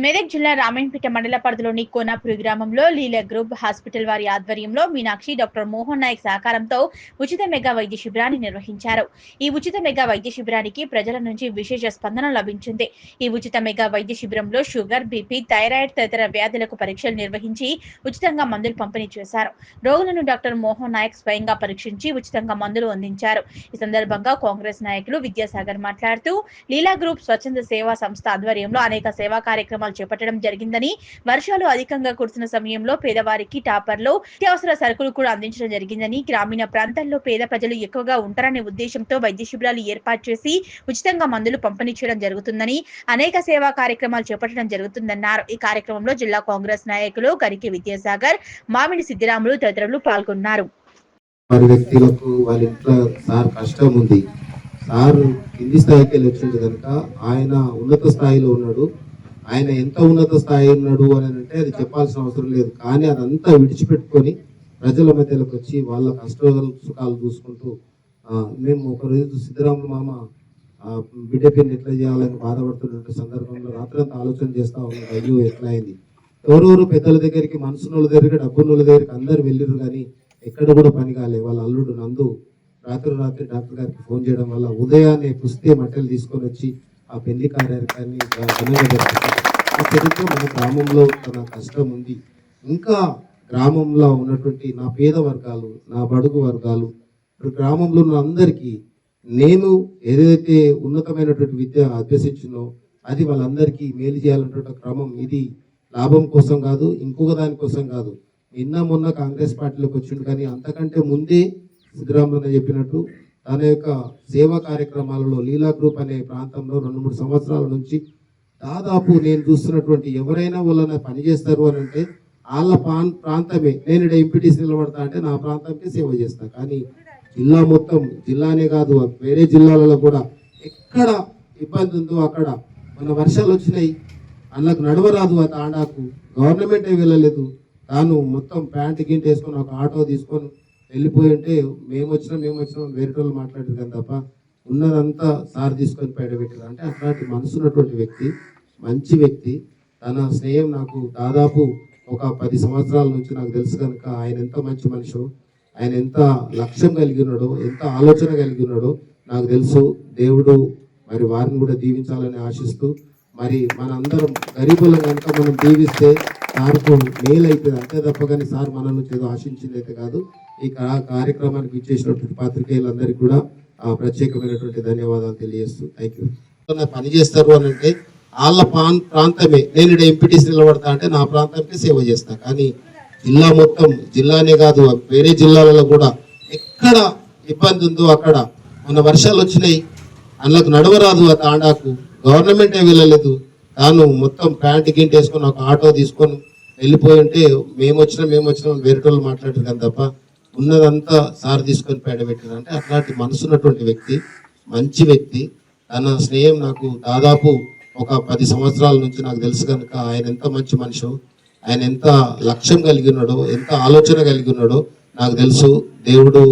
మెదక్ జిల్లా రామాయంపేట మండల పరిధిలోని కోనాపురి గ్రామంలో లీలా గ్రూప్ హాస్పిటల్ వారి ఆధ్వర్యంలో మీనాక్షి డాక్టర్ మోహన్ నాయక్ సహకారంతో ఉచిత మెగా వైద్య శిబిరాన్ని నిర్వహించారు. ఈ ఉచిత మెగా వైద్య శిబిరానికి ప్రజల నుంచి విశేష స్పందన లభించింది. ఈ ఉచిత మెగా వైద్య శిబిరంలో షుగర్, బీపీ, థైరాయిడ్ తదితర వ్యాధులకు పరీక్షలు నిర్వహించి ఉచితంగా మందులు పంపిణీ చేశారు. రోగులను డాక్టర్ మోహన్ నాయక్ స్వయంగా పరీక్షించి ఉచితంగా మందులు అందించారు. ఈ సందర్భంగా కాంగ్రెస్ నాయకులు విద్యాసాగర్ మాట్లాడుతూ లీలా గ్రూప్ స్వచ్ఛంద సేవా సంస్థ ఆధ్వర్యంలో అనేక సేవా కార్యక్రమాలు చేపట్టడం జరిగిందని, వర్షాలు అధికంగా కురిసిన సమయంలో పేదవారికి టాపర్లు, నిత్యావసర సరుకులు కూడా అందించడం జరిగిందని, గ్రామీణ ప్రాంతాల్లో పేద ప్రజలు ఎక్కువగా ఉంటారనే ఉద్దేశంతో వైద్య శిబిరాలు ఏర్పాటు చేసి ఉచితంగా మందులు పంపిణీ చేయడం జరుగుతుందని, అనేక సేవా కార్యక్రమాలు చేపట్టడం జరుగుతుందన్నారు. ఈ కార్యక్రమంలో జిల్లా కాంగ్రెస్ నాయకులు గరికి విద్యాసాగర్, మామిడి సిద్దిరాములు తదితరులు పాల్గొన్నారు. వ్యక్తులకు వాళ్ళ ఇంట్లో సార్ కష్టం ఉంది, సార్ కింది స్థాయికి వెళ్ళి వచ్చింది కనుక ఆయన ఉన్నత స్థాయిలో ఉన్నాడు. ఆయన ఎంత ఉన్నత స్థాయి ఉన్నాడు అని అంటే అది చెప్పాల్సిన అవసరం లేదు. కానీ అదంతా విడిచిపెట్టుకొని ప్రజల మధ్యలోకి వచ్చి వాళ్ళ కష్ట సుఖాలు చూసుకుంటూ మేము ఒకరోజు సిద్ధరాములు మామ బిడ్డ పేరుని ఎట్లా చేయాలని బాధపడుతున్న సందర్భంలో రాత్రంతా ఆలోచన చేస్తా ఉన్నాడు. అయ్యో ఎట్లా అయింది, ఎవరెవరు పెద్దల దగ్గరికి, మనసునోళ్ళ దగ్గరికి, డబ్బున్నోళ్ళ దగ్గరికి అందరు వెళ్ళిరు కానీ ఎక్కడ కూడా పని కాలే. వాళ్ళ అల్లుడు నందు రాత్రి డాక్టర్ గారికి ఫోన్ చేయడం వల్ల ఉదయాన్నే పుస్తే మట్టలు తీసుకొని వచ్చి ఆ పెళ్లి కార్యక్రమాన్ని మన గ్రామంలో తన కష్టం ఉంది. ఇంకా గ్రామంలో ఉన్నటువంటి నా పేద వర్గాలు, నా బడుగు వర్గాలు, గ్రామంలో ఉన్న అందరికీ నేను ఏదైతే ఉన్నతమైనటువంటి విద్య అభ్యసించినో అది వాళ్ళందరికీ మేలు చేయాలన్నటువంటి క్రమం. ఇది లాభం కోసం కాదు, ఇంకొక దానికోసం కాదు. మొన్న కాంగ్రెస్ పార్టీలోకి వచ్చిండు కానీ అంతకంటే ముందే సిద్ధరాములు చెప్పినట్టు తన యొక్క సేవా కార్యక్రమాలలో లీలా గ్రూప్ అనే ప్రాంతంలో 2-3 సంవత్సరాల నుంచి దాదాపు నేను చూస్తున్నటువంటి ఎవరైనా వాళ్ళని పనిచేస్తారు అని అంటే వాళ్ళ ప్రాంతమే. నేను ఇక్కడ ఎంపీటీసీ నిలబడతా అంటే నా ప్రాంతంకే సేవ చేస్తా. కానీ జిల్లా మొత్తం, జిల్లానే కాదు వేరే జిల్లాలలో కూడా ఎక్కడ ఇబ్బంది ఉందో అక్కడ మన వర్షాలు వచ్చినాయి, అందులోకి నడవరాదు, ఆ తాండాకు గవర్నమెంటే వెళ్ళలేదు, తాను మొత్తం ప్యాంటు గింట వేసుకొని ఒక ఆటో తీసుకొని వెళ్ళిపోయి ఉంటే మేము వచ్చినాం వేరే వాళ్ళు మాట్లాడారు కానీ తప్ప ఉన్నదంతా సార్ తీసుకొని పెట్టారు. అంటే అట్లాంటి మనసున్నటువంటి వ్యక్తి, మంచి వ్యక్తి. తన స్నేహం నాకు దాదాపు ఒక 10 సంవత్సరాల నుంచి నాకు తెలుసు కనుక ఆయన ఎంత మంచి మనిషో, ఆయన ఎంత లక్ష్యం కలిగి ఉన్నాడో, ఎంత ఆలోచన కలిగి ఉన్నాడో నాకు తెలుసు. దేవుడు మరి వారిని కూడా దీవించాలని ఆశిస్తూ, మరి మన అందరం గరీబులను కనుక మనం దీవిస్తే సార్కు మేలు అవుతుంది అంతే తప్ప కానీ సార్ మన నుంచి ఏదో ఆశించింది అయితే కాదు. ఈ కార్యక్రమానికి ఇచ్చేసినటువంటి పాత్రికేయులందరికీ కూడా ప్రత్యేకమైనటువంటి ధన్యవాదాలు తెలియజేస్తూ థ్యాంక్ యూ. పని చేస్తారు అని అంటే వాళ్ళ ప్రాంతమే. నేను ఇక్కడ ఎంపీటీసీ నిలబడతా అంటే నా ప్రాంతానికి సేవ చేస్తా. కానీ జిల్లా మొత్తం, జిల్లానే కాదు వేరే జిల్లాలలో కూడా ఎక్కడ ఇబ్బంది ఉందో అక్కడ మన వర్షాలు వచ్చినాయి, అందులోకి నడవరాదు, ఆ తాండాకు గవర్నమెంటే వెళ్ళలేదు, తాను మొత్తం ప్యాంటు గింట వేసుకొని ఒక ఆటో తీసుకొని వెళ్ళిపోయి ఉంటే మేము వచ్చినాం వేరే వాళ్ళు మాట్లాడారు కానీ తప్ప ఉన్నదంతా సార్ తీసుకొని పెట్టారు. అంటే అట్లాంటి మనసున్నటువంటి వ్యక్తి, మంచి వ్యక్తి. తన స్నేహం నాకు దాదాపు ఒక 10 సంవత్సరాల నుంచి నాకు తెలుసు కనుక ఆయన ఎంత మంచి మనిషో, ఆయన ఎంత లక్ష్యం కలిగి ఉన్నాడో, ఎంత ఆలోచన కలిగి ఉన్నాడో నాకు తెలుసు. దేవుడు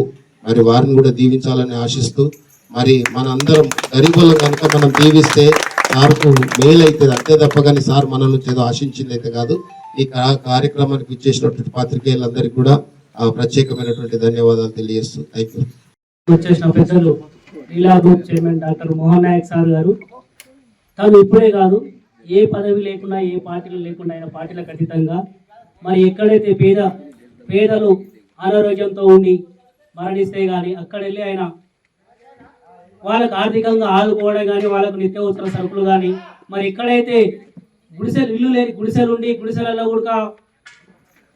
మరి వారిని కూడా దీవించాలని ఆశిస్తూ, మరి మన అందరం గరీబులను కనుక మనం దీవిస్తే సార్కు మేలు అవుతుంది అంతే తప్ప కానీ సార్ మన నుంచి ఏదో ఆశించింది అయితే కాదు. ఈ కార్యక్రమానికి ఇచ్చేసినటువంటి పాత్రికేయులందరికీ కూడా ప్రత్యేకమైనటువంటి ధన్యవాదాలు తెలియజేస్తూ థ్యాంక్ యూ. వచ్చేసిన పెద్దలు Leela group chairman doctor Mohan Nayak sir గారు, తాను ఇప్పుడే కాదు ఏ పదవి లేకుండా, ఏ పార్టీలు లేకుండా, ఆయన పార్టీలకు అతీతంగా మరి ఎక్కడైతే పేదలు అనారోగ్యంతో ఉండి మరణిస్తే కానీ అక్కడ వెళ్ళి ఆయన వాళ్ళకు ఆర్థికంగా ఆదుకోవడం కానీ, వాళ్ళకు నిత్యావసర సరుకులు కానీ, మరి ఎక్కడైతే ఇల్లు లేని గుడిసెలు ఉండి గుడిసెలలో కూడా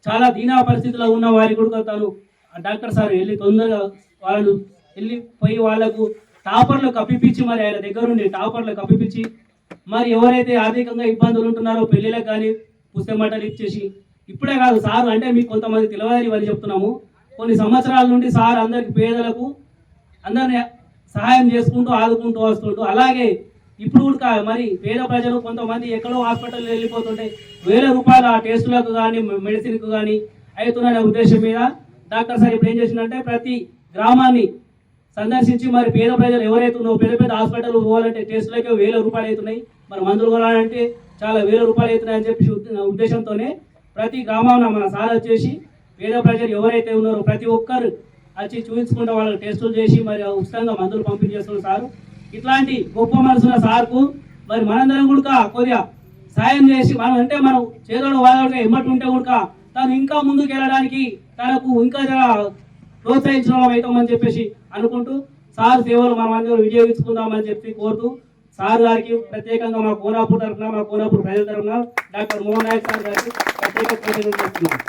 చాలా దీనా పరిస్థితిలో ఉన్న వారికి కూడా తాను డాక్టర్ సార్ వెళ్ళి తొందరగా వాళ్ళు వెళ్ళిపోయి వాళ్ళకు టాపర్లు కప్పిపించి, మరి ఆయన దగ్గర నుండి టాపర్లు కప్పిపించి, మరి ఎవరైతే ఆర్థికంగా ఇబ్బందులు ఉంటున్నారో పెళ్లిలకు కానీ పుస్తమటలు ఇచ్చేసి, ఇప్పుడే కాదు సార్ అంటే మీకు కొంతమంది తెలియదని ఇవన్నీ చెప్తున్నాము. కొన్ని సంవత్సరాల నుండి సార్ అందరికి పేదలకు అందరిని సహాయం చేసుకుంటూ ఆదుకుంటూ వస్తుంటూ, అలాగే ఇప్పుడు కూడా మరి పేద ప్రజలు కొంతమంది ఎక్కడో హాస్పిటల్ వెళ్ళిపోతుంటే ₹1000 ఆ టెస్టులకు కానీ మెడిసిన్కు కానీ అవుతున్న ఉద్దేశం మీద డాక్టర్ సార్ ఇప్పుడు ఏం చేసిందంటే ప్రతి గ్రామాన్ని సందర్శించి మరి పేద ప్రజలు ఎవరైతే ఉన్నారో పెద్ద హాస్పిటల్ పోవాలంటే టెస్టులకే ₹1000 అవుతున్నాయి, మరి మందులు కొనాలంటే చాలా వేల రూపాయలు అవుతున్నాయని చెప్పి ఉద్దేశంతోనే ప్రతి గ్రామంలో మన సార్ వచ్చేసి పేద ప్రజలు ఎవరైతే ఉన్నారో ప్రతి ఒక్కరు వచ్చి చూపించుకుంటే వాళ్ళకి టెస్టులు చేసి మరి ఉచితంగా మందులు పంపిణీ చేస్తున్నారు సారు. ఇట్లాంటి గొప్ప మనసున్న సార్కు మరి మనందరం కూడా కొద్దిగా సాయం చేసి మనం చేదోడు వాదోడుగా ఎమ్మటి ఉంటే కూడా తను ఇంకా ముందుకు వెళ్ళడానికి తనకు ఇంకా ప్రోత్సహించడం అవుతామని చెప్పేసి అనుకుంటూ సార్ సేవలు మనం అందరూ వినియోగించుకుందామని చెప్పి కోరుతూ సార్ గారికి ప్రత్యేకంగా మా కోనాపూర్ తరఫున మా కోనాపూర్ ప్రజల తరఫున డాక్టర్ మోహన్ నాయక్ సార్ గారికి ప్రత్యేక కృతజ్ఞతలు చెప్తున్నాం.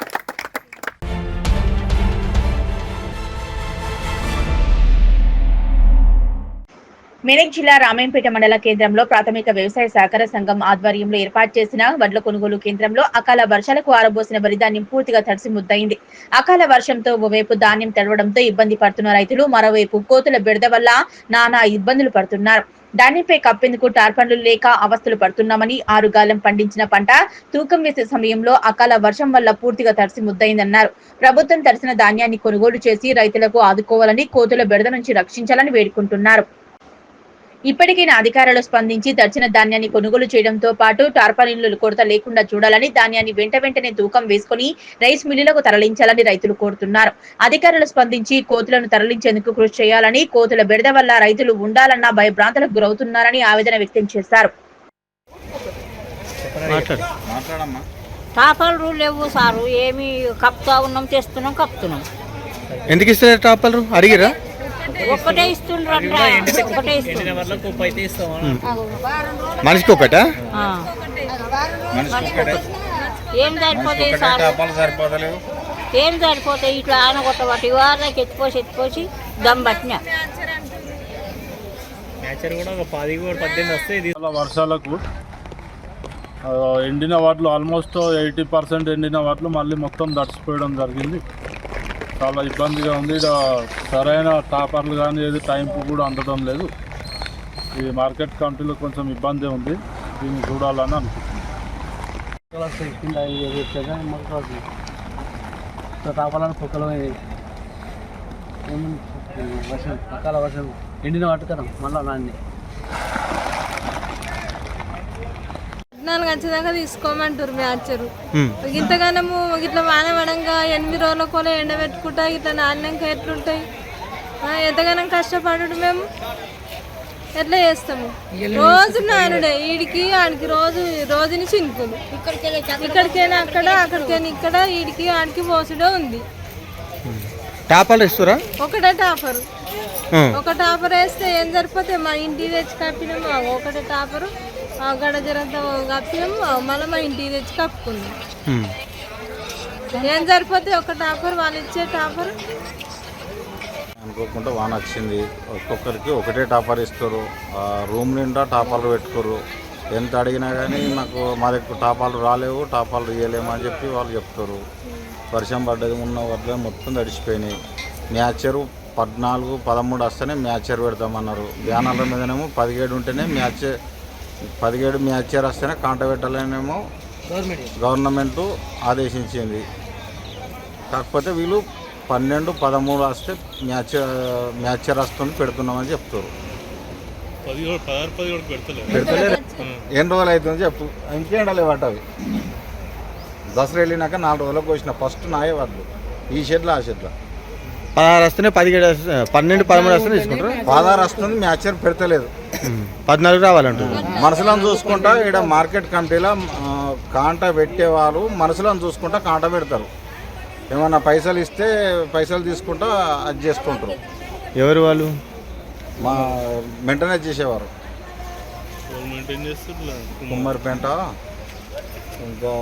మెదక్ జిల్లా రామాయంపేట మండల కేంద్రంలో ప్రాథమిక వ్యవసాయ సహకార సంఘం ఆధ్వర్యంలో ఏర్పాటు చేసిన వడ్ల కొనుగోలు కేంద్రంలో అకాల వర్షాలకు ఆరబోసిన వరి ధాన్యం పూర్తిగా తడిసి ముద్దయింది. అకాల వర్షంతో ఓవైపు ధాన్యం తడవడంతో ఇబ్బంది పడుతున్న రైతులు మరోవైపు కోతుల బెడద వల్ల నానా ఇబ్బందులు పడుతున్నారు. ధాన్యంపై కప్పేందుకు టార్పన్లు లేక అవస్థలు పడుతున్నామని, ఆరుగాలం పండించిన పంట తూకం వేసే సమయంలో అకాల వర్షం వల్ల పూర్తిగా తడిసి ముద్దయిందన్నారు. ప్రభుత్వం తడిసిన ధాన్యాన్ని కొనుగోలు చేసి రైతులకు ఆదుకోవాలని, కోతుల బెడద నుంచి రక్షించాలని వేడుకుంటున్నారు. ఇప్పటికైనా అధికారులు స్పందించి తడిచిన ధాన్యాన్ని కొనుగోలు చేయడంతో పాటు టార్పాలిన్లు కొరత లేకుండా చూడాలని, ధాన్యాన్ని వెంటనే తూకం వేసుకుని రైస్ మిల్లులకు తరలించాలని రైతులు కోరుతున్నారు. అధికారులు స్పందించి కోతులను తరలించేందుకు కృషి చేయాలని, కోతుల బెడద వల్ల రైతులు ఉండాలన్న భయభ్రాంతులకు గురవుతున్నారని ఆవేదన వ్యక్తం చేశారు. టాపర్లు లేవు సారు, ఏమి కప్తా ఉన్నాం, తెస్తున్నాం, కప్తున్నాం. ఎందుకు ఇస్తారు టాపర్లు అడిగిరా? ఒక్కటే ఇస్తుండ్రు, ఒకటే మనిషికి ఒకట ఏం సరిపోతాయి సార్, ఏం సరిపోతాయి. ఇట్లా ఆనగొట్టబట్టి వారికి ఎత్తిపోసి దమ్ పట్టిన వర్షాలకు ఎండిన వాటిలో ఆల్మోస్ట్ 80% ఎండిన వాటిలో మళ్ళీ మొత్తం దడిచిపోయడం జరిగింది. చాలా ఇబ్బందిగా ఉంది. ఇక్కడ సరైన టాపర్లు కానీ ఏది టైంకు కూడా అందడం లేదు. ఈ మార్కెట్ కమిటీలో కొంచెం ఇబ్బంది ఉంది, దీన్ని చూడాలని టాపాలను పొక్కలు వర్షం అకాల వర్షం ఎండిన పట్టుకరం మళ్ళీ నాన్ని 14 గంటల తీసుకోమంటారు మ్యాచరు. ఇంతగానము ఇట్లా వాన పడంగా 8 రోజుల కూడా ఎండబెట్టుకుంటా ఇట్లా నాణ్యంగా ఎట్లుంటాయి. ఎంతగానో కష్టపడు మేము ఎట్లా చేస్తాము. రోజు నానుడే ఈడికి ఆడికి రోజుని చింకులు, ఇక్కడికైనా అక్కడికైనా ఇక్కడ ఈడికి ఆడికి పోసుడే ఉంది. టాపర్లు ఇస్తారా? ఒకటే టాపరు, ఒక టాపర్ వేస్తే ఏం సరిపోతే మా ఇంటికి తెచ్చి కప్పినాము. ఒకటే టాపరు గడ జరంతా కప్పినాము, మళ్ళీ మా ఇంటికి తెచ్చి కప్పుకున్నాం. ఏం సరిపోతే ఒక టాపర్, వాళ్ళు ఇచ్చే టాపర్. అనుకోకుండా వాన వచ్చింది, ఒక్కొక్కరికి ఒకటే టాపర్ ఇస్తారు. రూమ్ నిండా టాపర్లు పెట్టుకోరు. ఎంత అడిగినా కానీ మా దగ్గర టాపాలు రాలేవు, టాపాలు ఇవ్వలేము అని చెప్పి వాళ్ళు చెప్తారు. వర్షం పడ్డది, ఉన్న వడ్లు మొత్తం తడిచిపోయినాయి. మ్యాచరు 14, 13 వస్తేనే మ్యాచర్ పెడతామన్నారు. బ్యానర్ల మీదనేమో 17 ఉంటేనే 17 మ్యాచర్ వస్తేనే కాంట పెట్టాలనేమో గవర్నమెంట్ ఆదేశించింది. కాకపోతే వీళ్ళు 12, 13 వస్తే మ్యాచర్ వస్తుంది పెడుతున్నామని చెప్తారు. పెడతలేరు. ఎన్ని రోజులు అవుతుందని చెప్పు, ఇంకేండలే వాటి అవి. దసరా వెళ్ళినాక 4 రోజులకు వచ్చిన ఫస్ట్ నాయే వాళ్ళు ఈ షెడ్లో ఆ షెడ్లో 16 వస్తేనే 17, 12, 13 వస్తేనే తీసుకుంటారు. 16 వస్తుంది, మ్యాచర్ పెడతలేదు. 14 రావాలంటారు. మనసులను చూసుకుంటా ఇక్కడ మార్కెట్ కమిటీలో కాంట పెట్టేవాళ్ళు మనసులను చూసుకుంటా కాంట పెడతారు. ఏమన్నా పైసలు ఇస్తే పైసలు తీసుకుంటా అది చేసుకుంటారు. ఎవరు వాళ్ళు? మా మెయింటెనెన్స్ చేసేవారు కుమ్మరిపేంట ఇంకా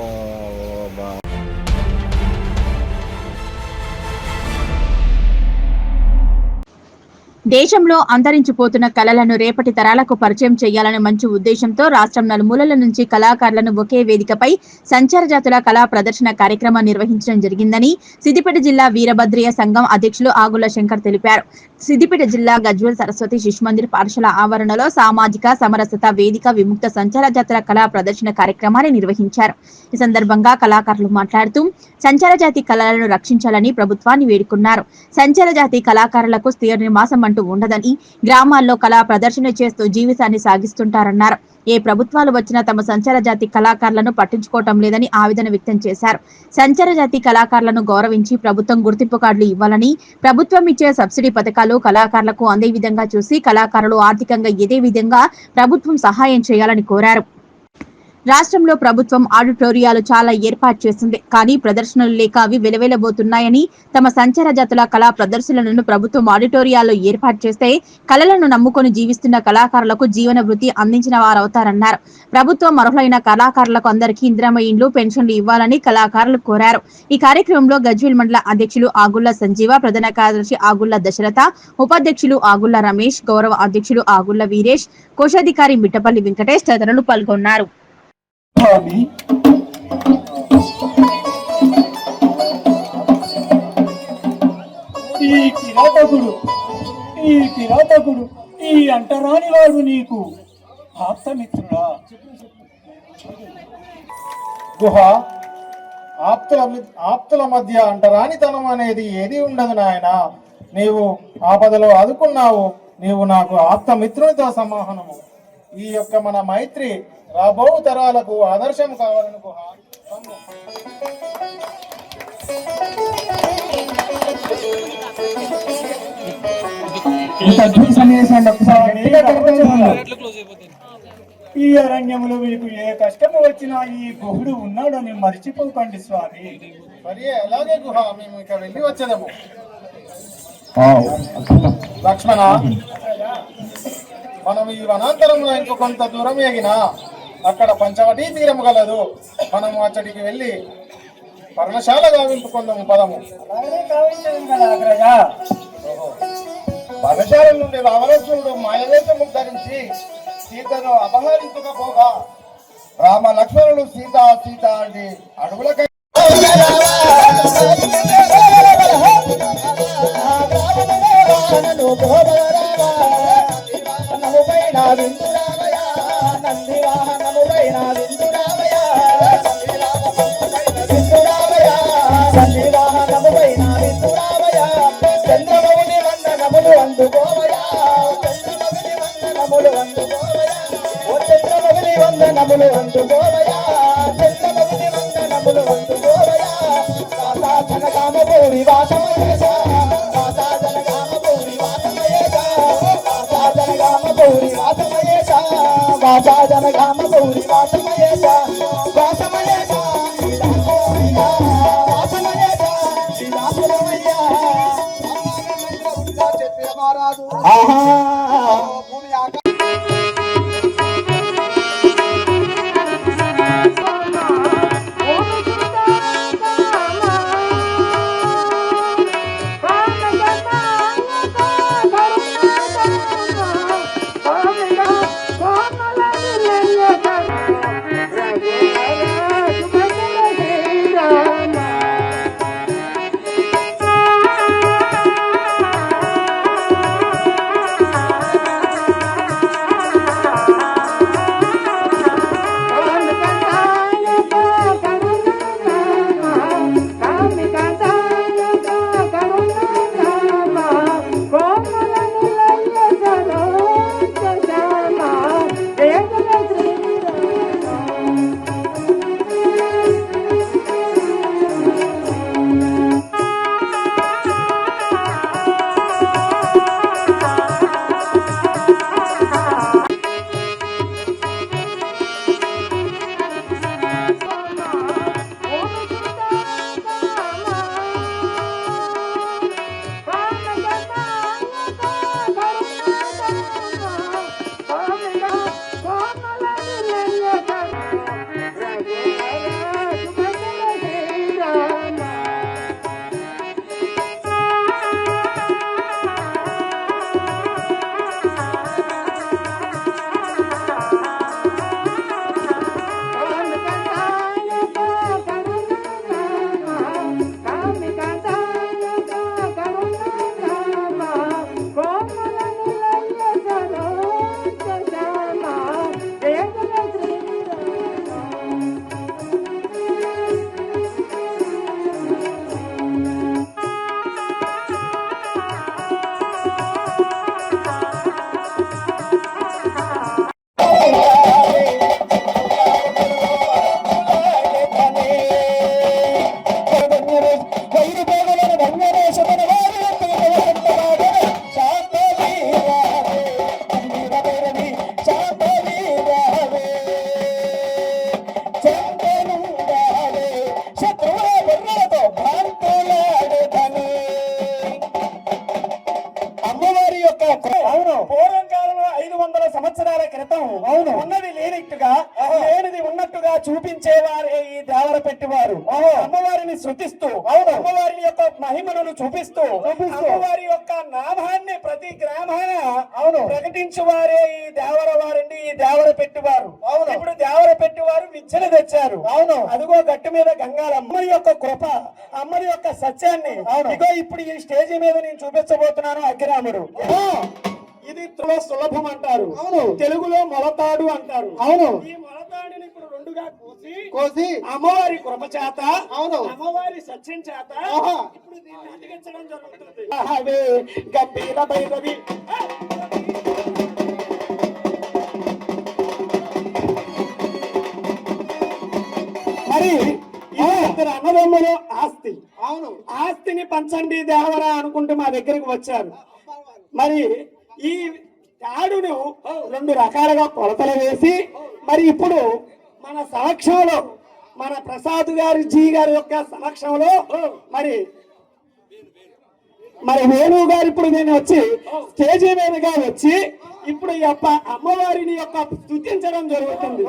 దేశంలో అంతరించిపోతున్న కళలను రేపటి తరాలకు పరిచయం చేయాలనే మంచి ఉద్దేశంతో రాష్ట్రం నలుమూలల నుంచి కళాకారులను ఒకే వేదికపై సంచార జాతుల కళా ప్రదర్శన కార్యక్రమం నిర్వహించడం జరిగిందని సిద్దిపేట జిల్లా వీరభద్రయ్య సంఘం అధ్యక్షులు ఆగుల శంకర్ తెలిపారు. సిద్దిపేట జిల్లా గజ్వెల్ సరస్వతి శిశుమందిర్ పాఠశాల ఆవరణలో సామాజిక సమరసత వేదిక విముక్త సంచార జాతుల కళా ప్రదర్శన కార్యక్రమాన్ని నిర్వహించారు. ఈ సందర్భంగా కళాకారులు మాట్లాడుతూ సంచార జాతి కళలను రక్షించాలని ప్రభుత్వాన్ని వేడుకున్నారు. సంచార జాతి కళాకారులకు స్థిర నివాసం అంటూ అంటూ ఉండదని, గ్రామాల్లో కళా ప్రదర్శన చేస్తూ జీవితాన్ని సాగిస్తుంటారన్నారు. ఏ ప్రభుత్వాలు వచ్చినా తమ సంచార జాతి కళాకారులను పట్టించుకోవటం లేదని ఆవేదన వ్యక్తం చేశారు. సంచార జాతి కళాకారులను గౌరవించి ప్రభుత్వం గుర్తింపు కార్డులు ఇవ్వాలని, ప్రభుత్వం ఇచ్చే సబ్సిడీ పథకాలు కళాకారులకు అందే విధంగా చూసి కళాకారులు ఆర్థికంగా ఎదే విధంగా ప్రభుత్వం సహాయం చేయాలని కోరారు. రాష్ట్రంలో ప్రభుత్వం ఆడిటోరియాలు చాలా ఏర్పాటు చేసింది. కానీ ప్రదర్శనలు లేక అవి వెలవెలబోతున్నాయని, తమ సంచార జాతుల కళా ప్రదర్శనలను ప్రభుత్వం ఆడిటోరియాల్లో ఏర్పాటు చేస్తే కళలను నమ్ముకొని జీవిస్తున్న కళాకారులకు జీవన వృత్తి అందించిన వారవుతారన్నారు. ప్రభుత్వం అర్హులైన కళాకారులకు అందరికీ ఇందిరమ్మ ఇండ్లు, పెన్షన్లు ఇవ్వాలని కళాకారులు కోరారు. ఈ కార్యక్రమంలో గజ్వేల్ మండల అధ్యక్షులు ఆగుళ్ల సంజీవ, ప్రధాన కార్యదర్శి ఆగుళ్ల దశరథ, ఉపాధ్యక్షులు ఆగుళ్ల రమేష్, గౌరవ అధ్యక్షులు ఆగుళ్ల వీరేష్, కోశాధికారి మిట్టపల్లి వెంకటేష్ తదితరులు పాల్గొన్నారు. ఈ కిరాతకుడు ఈ అంటరాని వాడు నీకు ఆప్తమిత్రుడా? గుహ ఆప్తుల మధ్య అంటరానితనం అనేది ఏది ఉండదు నాయన. నీవు ఆపదలో ఆదుకున్నావు. నీవు నాకు ఆప్తమిత్రునితో సమానము. ఈ యొక్క మన మైత్రి రాబో తరాలకు ఆదర్శం కావాలని గుహ. ఈ అరణ్యములో మీకు ఏ కష్టము వచ్చినా ఈ గుహుడు ఉన్నాడని మర్చిపోకండి స్వామి. మరి అలాగే గుహ, మేము ఇక వెళ్ళి వచ్చేదము. లక్ష్మణ, మనం ఈ వనాంతరంలో ఇంకో కొంత దూరం ఎగినా అక్కడ పంచవటీ తీరము గలదు. మనము అచ్చడికి వెళ్ళి పర్ణశాల గావింపుకుందాము. పదము. పర్ణశాల నుండి రావణాసురుడు మాయవేషము ధరించి సీతను అపహరించకపోగా రామ లక్ష్మణుడు సీత సీత అంటే అడుగులకై చంద్రమౌళి వందనములు అందుకోవయా, చంద్రమౌళి వందనములు అందుకోవయా, చంద్రమౌళి వందనములు అందుకోవయా. జనగామ పూరి వాసమయేశ, జనగామ పూరి వాసమయేశ, జనగామ పూరి వాసమయేశ, జనగామ పూరి వాసమయేశ, వాసమయేశ మతం అవును ఉన్నది లేనిట్టుగా లేనిది ఉన్నట్టుగా చూపించేవారే ఈ దేవర పెట్టివారు అమ్మవారిని శృతిస్తూ అవును అమ్మవారి యొక్క మహిమలను చూపిస్తూ అమ్మవారి యొక్క నామాన్ని ప్రతి గ్రామాన అవును ప్రకటించువారే ఈ దేవర వారండి ఈ దేవర పెట్టివారు అవును ఇప్పుడు దేవర పెట్టివారు విద్యను తెచ్చారు అవును అదిగో గట్టు మీద గంగాల అమ్మని యొక్క కృప అమ్మని యొక్క సత్యాన్ని ఇగో ఇప్పుడు ఈ స్టేజి మీద నేను చూపించబోతున్నాను అగ్గిరాముడు ఇది సులభం అంటారు అవును తెలుగులో మొలతాడు అంటారు అవును ఈ మొలతాడిని ఇప్పుడు రెండుగా కోసి అమ్మవారి కృప చేత అవును అమ్మవారి సత్యం చేత ఇప్పుడు దీన్ని అతికించడం జరుగుతుంది గంభీర భైరవి మరి ఇద్దరు అన్నదమ్ములు ఆస్తి అవును ఆస్తిని పంచండి దేవరా అనుకుంటూ మా దగ్గరికి వచ్చారు మరి ఈ తాడును రెండు రకాలుగా కొలతలు వేసి మరి ఇప్పుడు మన సమక్షంలో మన ప్రసాద్ గారి జీ గారి యొక్క సమక్షంలో మరి వేణు గారు ఇప్పుడు నేను వచ్చి స్టేజీ మీదుగా వచ్చి ఇప్పుడు ఈ యొక్క అమ్మవారిని యొక్క స్తుతించడం జరుగుతుంది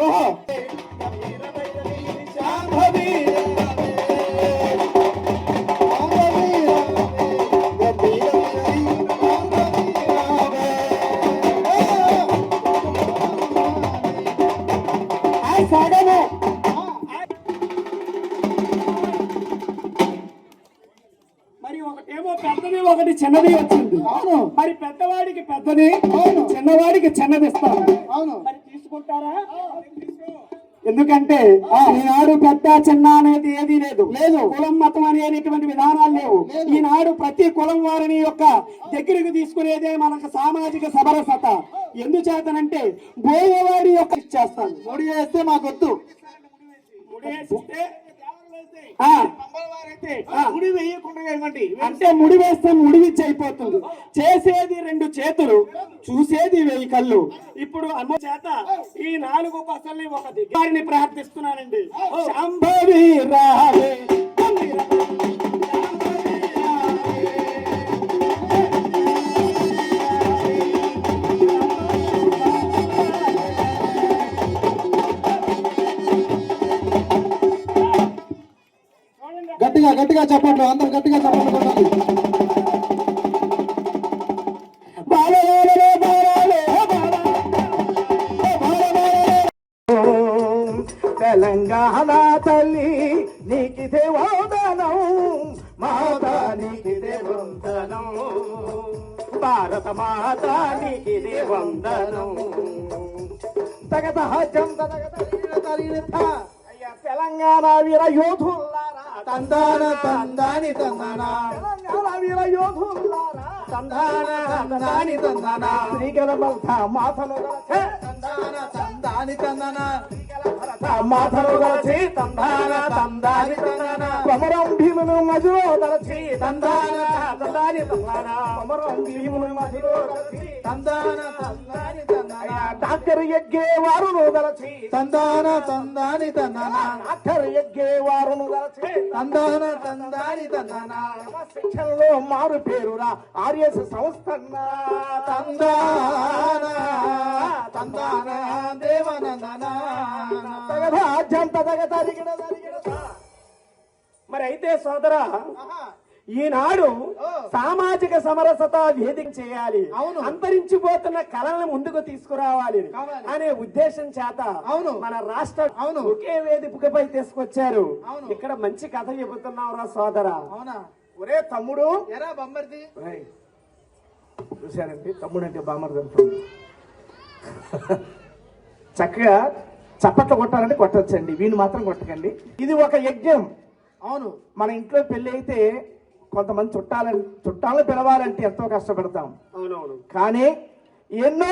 మరి ఒకటేమో పెద్దది ఒకటి చిన్నది వచ్చింది అవును మరి పెద్దవాడికి పెద్దది అవును చిన్నవాడికి చిన్నది ఇస్తాను అవును మరి తీసుకుంటారా ఎందుకంటే ఈనాడు పెద్ద చిన్న అనేది ఏది లేదు కులం మతం అనేటువంటి విధానాలు లేవు ఈనాడు ప్రతి కులం వారిని యొక్క దగ్గరికి తీసుకునేదే మనకు సామాజిక సమరసత ఎందుచేతనంటే బోయేవాడి యొక్క ఇచ్చేస్తాను ముడి వేస్తే మాకొద్దు ముడి వేయకుండా అంటే ముడి వేస్తే ముడి విచ్చి అయిపోతుంది చేసేది రెండు చేతులు చూసేది 1000 కళ్ళు ఇప్పుడు అమ్మ చేత ఈ 4 పసల్ని ఒక దిగారిని ప్రార్థిస్తున్నానండి శాంభవి రావే గట్టిగా చెప్పండి అందరు గట్టిగా చెప్పండి తెలంగాణ తల్లి నీకిదే వందనం మాతా నీకిదే వందనం భారత మాత నీకిదే వందనం తెలంగాణ వీర యోధులారా తందాన తందాని తందాన తెలంగాణ వీర యోధులారా తందాన తందాని తందాన శ్రీగల బల్థ మాథలో తందాన తందాని తందాన మాథలో గలచి తందాన తందాని తందాన కొమరం భీమును మధ్యలో గలచి తందాన తందాని తందాన కొమరం భీమును మధ్యలో గలచి తందాన తందాని తందాన డాక్టర్ ఎగ్గే వారును గలచి తందాన తందాని తందాన డాక్టర్ ఎగ్గే వారును గలచి తందాన తందాని తందాన శిక్షణలో మారు పేరురా ఆర్ఎస్ సంస్థ తందాన తందాన దేవనందన మరి అయితే సోదరా ఈనాడు సామాజిక సమరసత వేదిక చేయాలి అంతరించిపోతున్న కళలను ముందుకు తీసుకురావాలి అనే ఉద్దేశం చేత మన రాష్ట్ర ఒకే వేదికపై తీసుకొచ్చారు ఇక్కడ మంచి కథ చెబుతున్నావురా సోదరా ఒరే తమ్ముడు ఎరా బొమ్మర్ది చూశారండి తమ్ముడు అంటే బామ్మర్ జరుగుతుంది చక్కగా చప్పట్లు కొట్టాలంటే కొట్టొచ్చండి వీళ్ళు మాత్రం కొట్టకండి ఇది ఒక యజ్ఞం అవును మన ఇంట్లో పెళ్లి అయితే కొంతమంది చుట్టాలను పిలవాలంటే ఎంతో కష్టపడతాం అవునవును కానీ ఎన్నో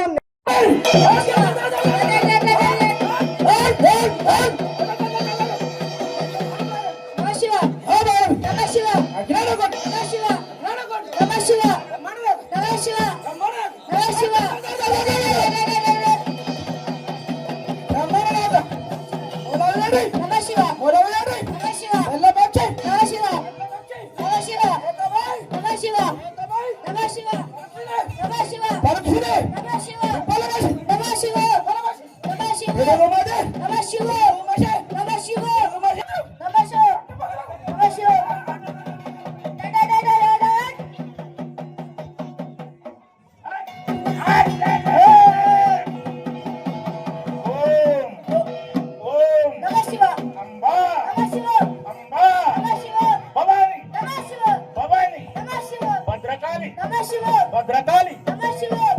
భద్రకాళి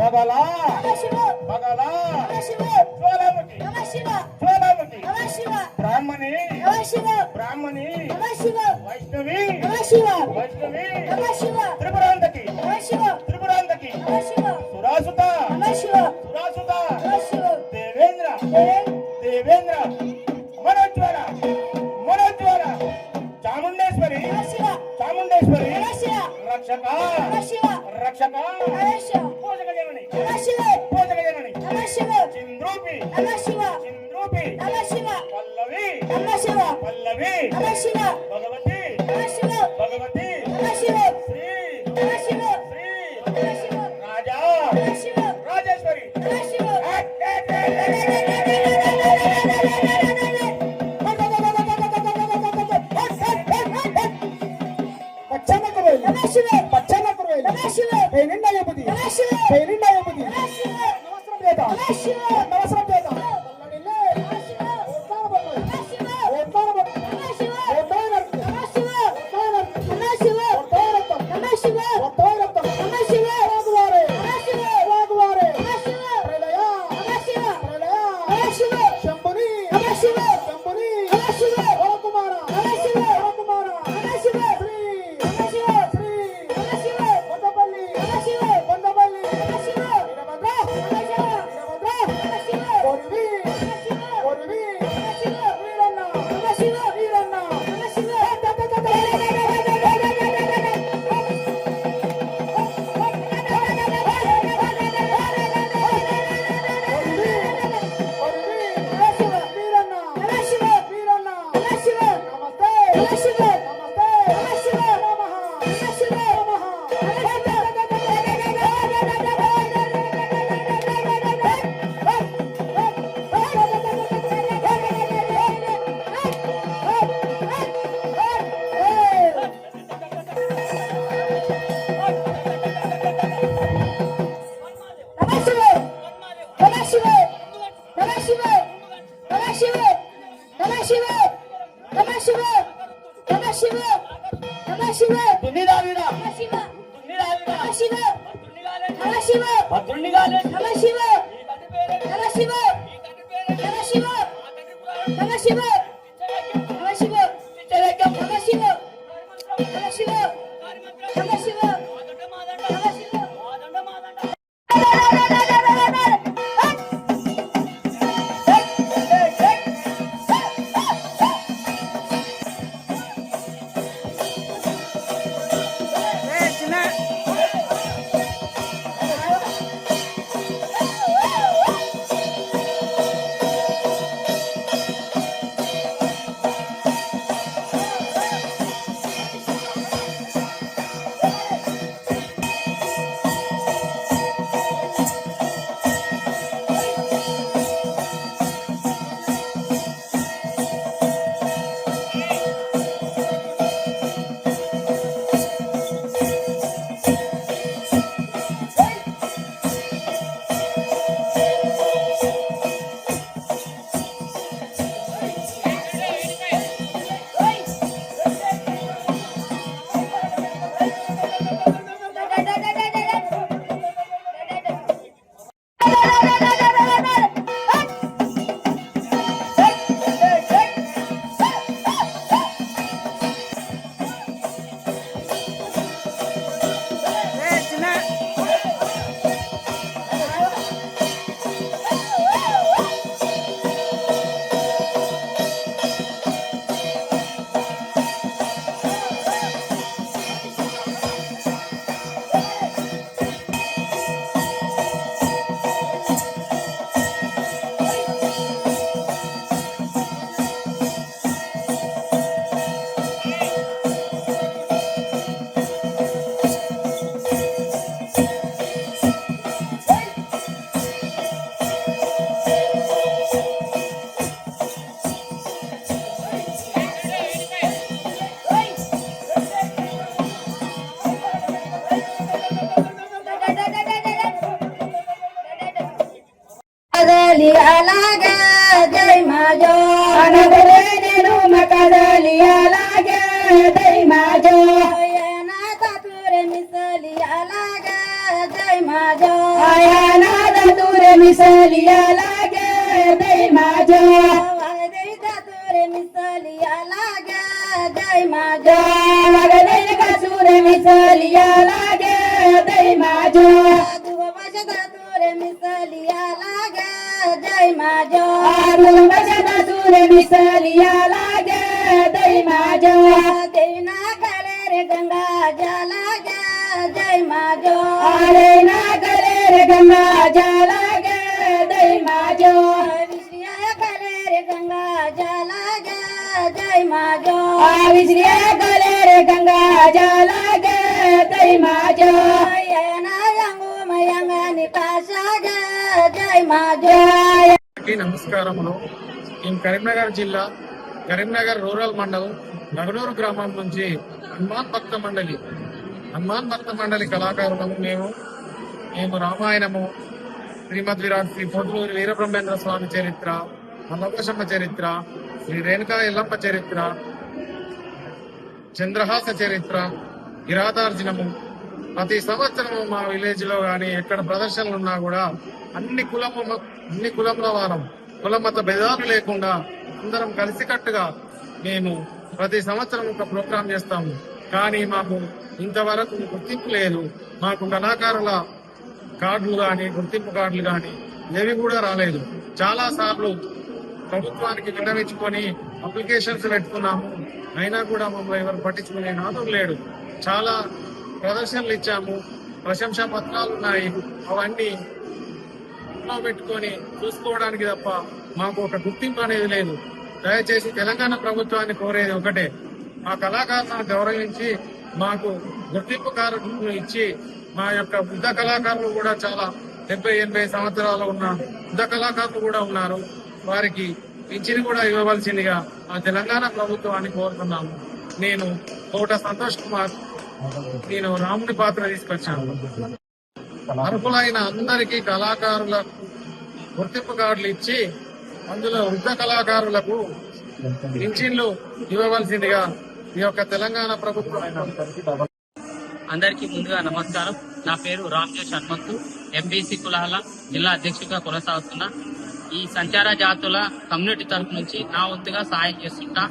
బగలా బగలా జ్వాలాముఖి జ్వాలాముఖి బ్రాహ్మణి బ్రాహ్మణి వైష్ణవి వైష్ణవి త్రిపురాంతకి త్రిపురాంతకి సురాసుత సురాసుత దేవేంద్ర దేవేంద్ర మనోజ్వర మనోజ్వర చాముండేశ్వరి చాముండేశ్వరి రక్షక రక్షక పోషక జనని పోషక జనని చింద్రూపి చింద్రూపి పల్లవి పల్లవి భగవతి భగవతి శ్రీ రాజా రాజేశ్వరి అలాగే దై మాజో నాద తూరే మిసలి అలాగే దై మాజో నాద తూరే మిసలి అలాగే దై మాజో వగదై తూరే మిసలి అలాగే దై మాజో వగదై కసూరే మిసలి అలాగే దై మాజో దువవశద తూరే మిసలి అలాగే దై మాజో దువవశద తూరే మిసలి అలాగే దై మాజో దేనా కలే రే గంగా జలాగే దై మాజో దేనా కలే రే గంగా జలాగే దై మాజో విశ్రియ కలే రే గంగా జలాగే దై మాజో విశ్రియ కలే రే గంగా జలాగే దై మాజో యనాయంగు మయంగని పాషాగే దై మాజో. నమస్కారములు. నేను కరీంనగర్ జిల్లా కరీంనగర్ రూరల్ మండలం నగనూరు గ్రామం నుంచి హనుమాన్ భక్త మండలి కళాకారులము. మేము రామాయణము, శ్రీమద్ విరాట్, శ్రీ పొద్దులూరి వీరబ్రహ్మేంద్ర స్వామి చరిత్ర, మల్లకోశమ్మ చరిత్ర, శ్రీ రేణుకా ఎల్లమ్మ చరిత్ర, చంద్రహాస చరిత్ర, కిరాతార్జునము ప్రతి సంవత్సరము మా విలేజ్ లో గాని ఎక్కడ ప్రదర్శనలు ఉన్నా కూడా అన్ని కులముల వారం, కుల మత భేదాలు లేకుండా అందరం కలిసికట్టుగా మేము ప్రతి సంవత్సరం ఒక ప్రోగ్రాం చేస్తాము. కానీ మాకు ఇంతవరకు గుర్తింపు లేదు. మాకు కళాకారుల కార్డులు కానీ గుర్తింపు కార్డులు కానీ ఏవి కూడా రాలేదు. చాలా సార్లు ప్రభుత్వానికి విన్నవించుకొని అప్లికేషన్స్ పెట్టుకున్నాము. అయినా కూడా మమ్మల్ని ఎవరు పట్టించుకునే నాదు లేడు. చాలా ప్రదర్శనలు ఇచ్చాము, ప్రశంసా పత్రాలు ఉన్నాయి. అవన్నీ పెట్టుకొని చూసుకోవడానికి తప్ప మాకు ఒక గుర్తింపు అనేది లేదు. దయచేసి తెలంగాణ ప్రభుత్వాన్ని కోరేది ఒకటే, మా కళాకారులను గౌరవించి మాకు గుర్తింపు కార్డులు ఇచ్చి, మా యొక్క వృద్ధ కళాకారులు కూడా చాలా 70-80 సంవత్సరాలు ఉన్న వృద్ధ కళాకారులు కూడా ఉన్నారు. వారికి పింఛను కూడా ఇవ్వవలసిందిగా ఆ తెలంగాణ ప్రభుత్వాన్ని కోరుతున్నాము. నేను కోట సంతోష్ కుమార్, నేను రాముడి పాత్ర తీసుకొచ్చాను. అర్హులైన అందరికీ కళాకారుల గుర్తింపు కార్డులు ఇచ్చి అందులో వృద్ధ కళాకారులకు పింఛన్లు ఇవ్వవలసిందిగా ఈ యొక్క తెలంగాణ ప్రభుత్వం. అందరికీ ముందుగా నమస్కారం. నా పేరు రామ్జోష్ హనుమంతు, ఎంబీసీ కులాల జిల్లా అధ్యక్షుడిగా కొనసాగుతున్నా. ఈ సంచార జాతుల కమ్యూనిటీ తరఫు నుంచి నా వంతుగా సహాయం చేస్తుంటా.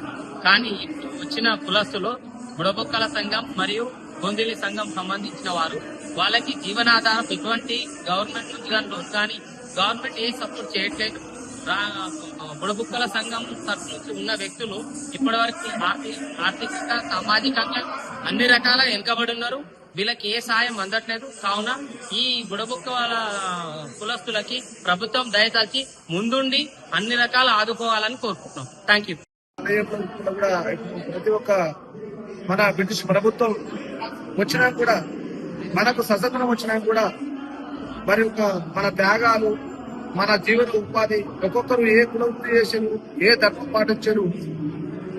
కానీ ఇప్పుడు వచ్చిన కులస్తులు బుడబొక్కల సంఘం మరియు గొందిలి సంఘం సంబంధించిన వారు, వాళ్ళకి జీవనాధారం ఎటువంటి గవర్నమెంట్ నుంచి కానీ గవర్నమెంట్ ఏ సపోర్ట్ చేయట్లేదు. బుడబుక్కల సంఘం తరఫు నుంచి ఉన్న వ్యక్తులు ఇప్పటి వరకు ఆర్థికంగా సామాజికంగా అన్ని రకాల వెనుకబడి ఉన్నారు. వీళ్ళకి ఏ సాయం అందట్లేదు. కావున ఈ బుడబుక్క వాళ్ళ కులస్తులకి ప్రభుత్వం దయతలిచి ముందుండి అన్ని రకాల ఆదుకోవాలని కోరుకుంటున్నాం. Thank you. ప్రతి ఒక్క మన బ్రిటిష్ ప్రభుత్వం వచ్చినా కూడా, మనకు స్వతంత్రం వచ్చినా కూడా మరి మన త్యాగాలు, మన జీవన ఉపాధి, ఒక్కొక్కరు ఏ కులం చేశారు, ఏ ధర్మం పాటించారు,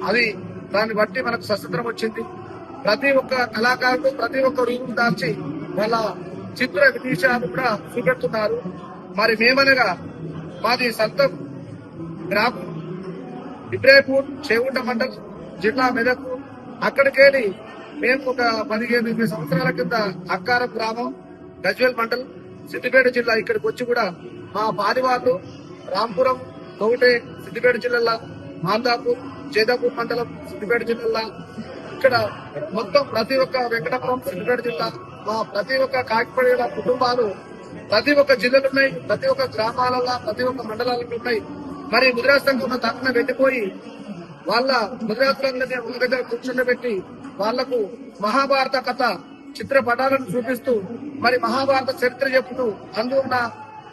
అది దాన్ని బట్టి మనకు స్వతంత్రం వచ్చింది. ప్రతి ఒక్క కళాకారుడు ప్రతి ఒక్క రూపం దాల్చి వాళ్ళ చిత్ర విదేశాలు కూడా చూపెడుతున్నారు. మరి మేమనగా మాది సొంతం గ్రామం ఇబ్రాహీంపూర్, చేగుంట మండలం, జిల్లా మెదక్. అక్కడికెళ్ళి మేము ఒక 15-20 సంవత్సరాల కింద అక్కారం గ్రామం, గజ్వేల్ మండలం, సిద్దిపేట జిల్లా ఇక్కడికి వచ్చి కూడా మా పాదివార్లు రాంపురం, తోటే సిద్దిపేట జిల్లా, మాందాపూర్, చేదాపూర్ మండలం సిద్దిపేట జిల్లా, ఇక్కడ మొత్తం ప్రతి ఒక్క వెంకటాపురం సిద్దిపేట జిల్లా, మా ప్రతి ఒక్క కాకిపడేల కుటుంబాలు ప్రతి ఒక్క జిల్లాలు ఉన్నాయి, ప్రతి ఒక్క గ్రామాలలో ప్రతి ఒక్క మండలాలకు ఉన్నాయి. మరి ముదిరాజ్ సంఘం తరఫున వెళ్ళిపోయి వాళ్ళ ముదిరాజులందరినీ ఒక దగ్గర కూర్చుండబెట్టి వాళ్లకు మహాభారత కథ చిత్రపటాలను చూపిస్తూ మరి మహాభారత చరిత్ర చెప్తూ అందున్న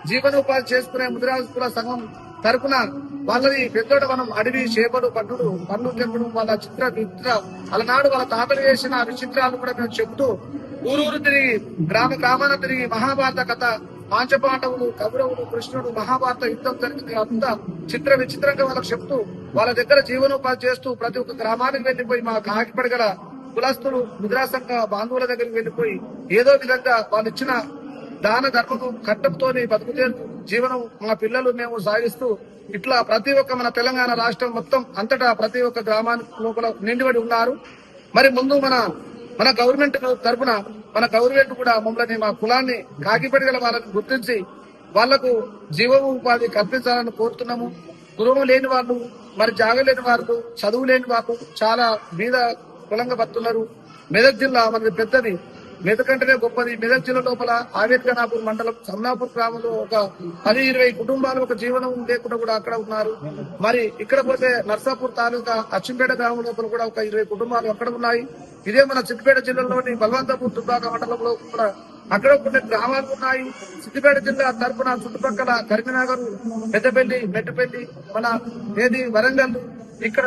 జీవనోపాధి చేసుకునే ముదిరాజుల సంఘం తరపున వాళ్ళది పెద్దోట మనం అడవి, చేపడు, పన్ను చెప్పుడు వాళ్ళ చిత్ర అలనాడు వాళ్ళ తాతలు చేసిన విచిత్రాలు కూడా మేము చెబుతూ ఊరూరు తిరిగి గ్రామాన తిరిగి మహాభారత కథ, పాంచపాండవులు, కౌరవులు, కృష్ణుడు, మహాభారత యుద్ధం జరిగింది అంతా చిత్ర విచిత్రంగా వాళ్ళకి చెప్తూ వాళ్ళ దగ్గర జీవనోపాధి చేస్తూ ప్రతి ఒక్క గ్రామానికి వెళ్లిపోయి మా కాకిపడగల కులస్తులు ముద్రా సంఘ బాంధవుల దగ్గరికి వెళ్లిపోయి ఏదో విధంగా వాళ్ళు ఇచ్చిన దాన ధర్మము కట్టంతోని బతుకుతేరు జీవనం మా పిల్లలు మేము సాగిస్తూ ఇట్లా ప్రతి ఒక్క మన తెలంగాణ రాష్ట్రం మొత్తం అంతటా ప్రతి ఒక్క గ్రామానికి లోపల నిండిబడి ఉన్నారు. మరి ముందు మన గవర్నమెంట్ తరఫున మన గవర్నమెంట్ కూడా మమ్మల్ని మా కులాన్ని కాకిపడి గల వాళ్ళని గుర్తించి వాళ్లకు జీవోపాధి కల్పించాలని కోరుతున్నాము. కులం లేని వాళ్ళు, మరి జాగ లేని వాళ్ళు, చదువు లేని వాళ్ళు చాలా మీద కులంగా బతున్నారు. మెదక్ జిల్లా మనది పెద్దది, మెదక్ అంటేనే గొప్పది. మెదక్ జిల్లా లోపల ఆవేద్కనాపూర్ మండలం సమ్నాపూర్ గ్రామంలో ఒక 10-20 కుటుంబాలు ఒక జీవనం లేకుండా కూడా అక్కడ ఉన్నారు. మరి ఇక్కడ పోతే నర్సాపూర్ తాలూకా అచ్చంపేట గ్రామం లోపల కూడా ఒక 20 కుటుంబాలు అక్కడ ఉన్నాయి. ఇదే మన సిద్దిపేట జిల్లాలోని బల్వంతపూర్ దుబ్బాక మండలంలో కూడా అక్కడ కొన్ని గ్రామాలు ఉన్నాయి. సిద్దిపేట జిల్లా తరఫున చుట్టుపక్కల కరీంనగర్, పెద్దపల్లి, మెట్టుపల్లి, మన వరంగల్ ఇక్కడ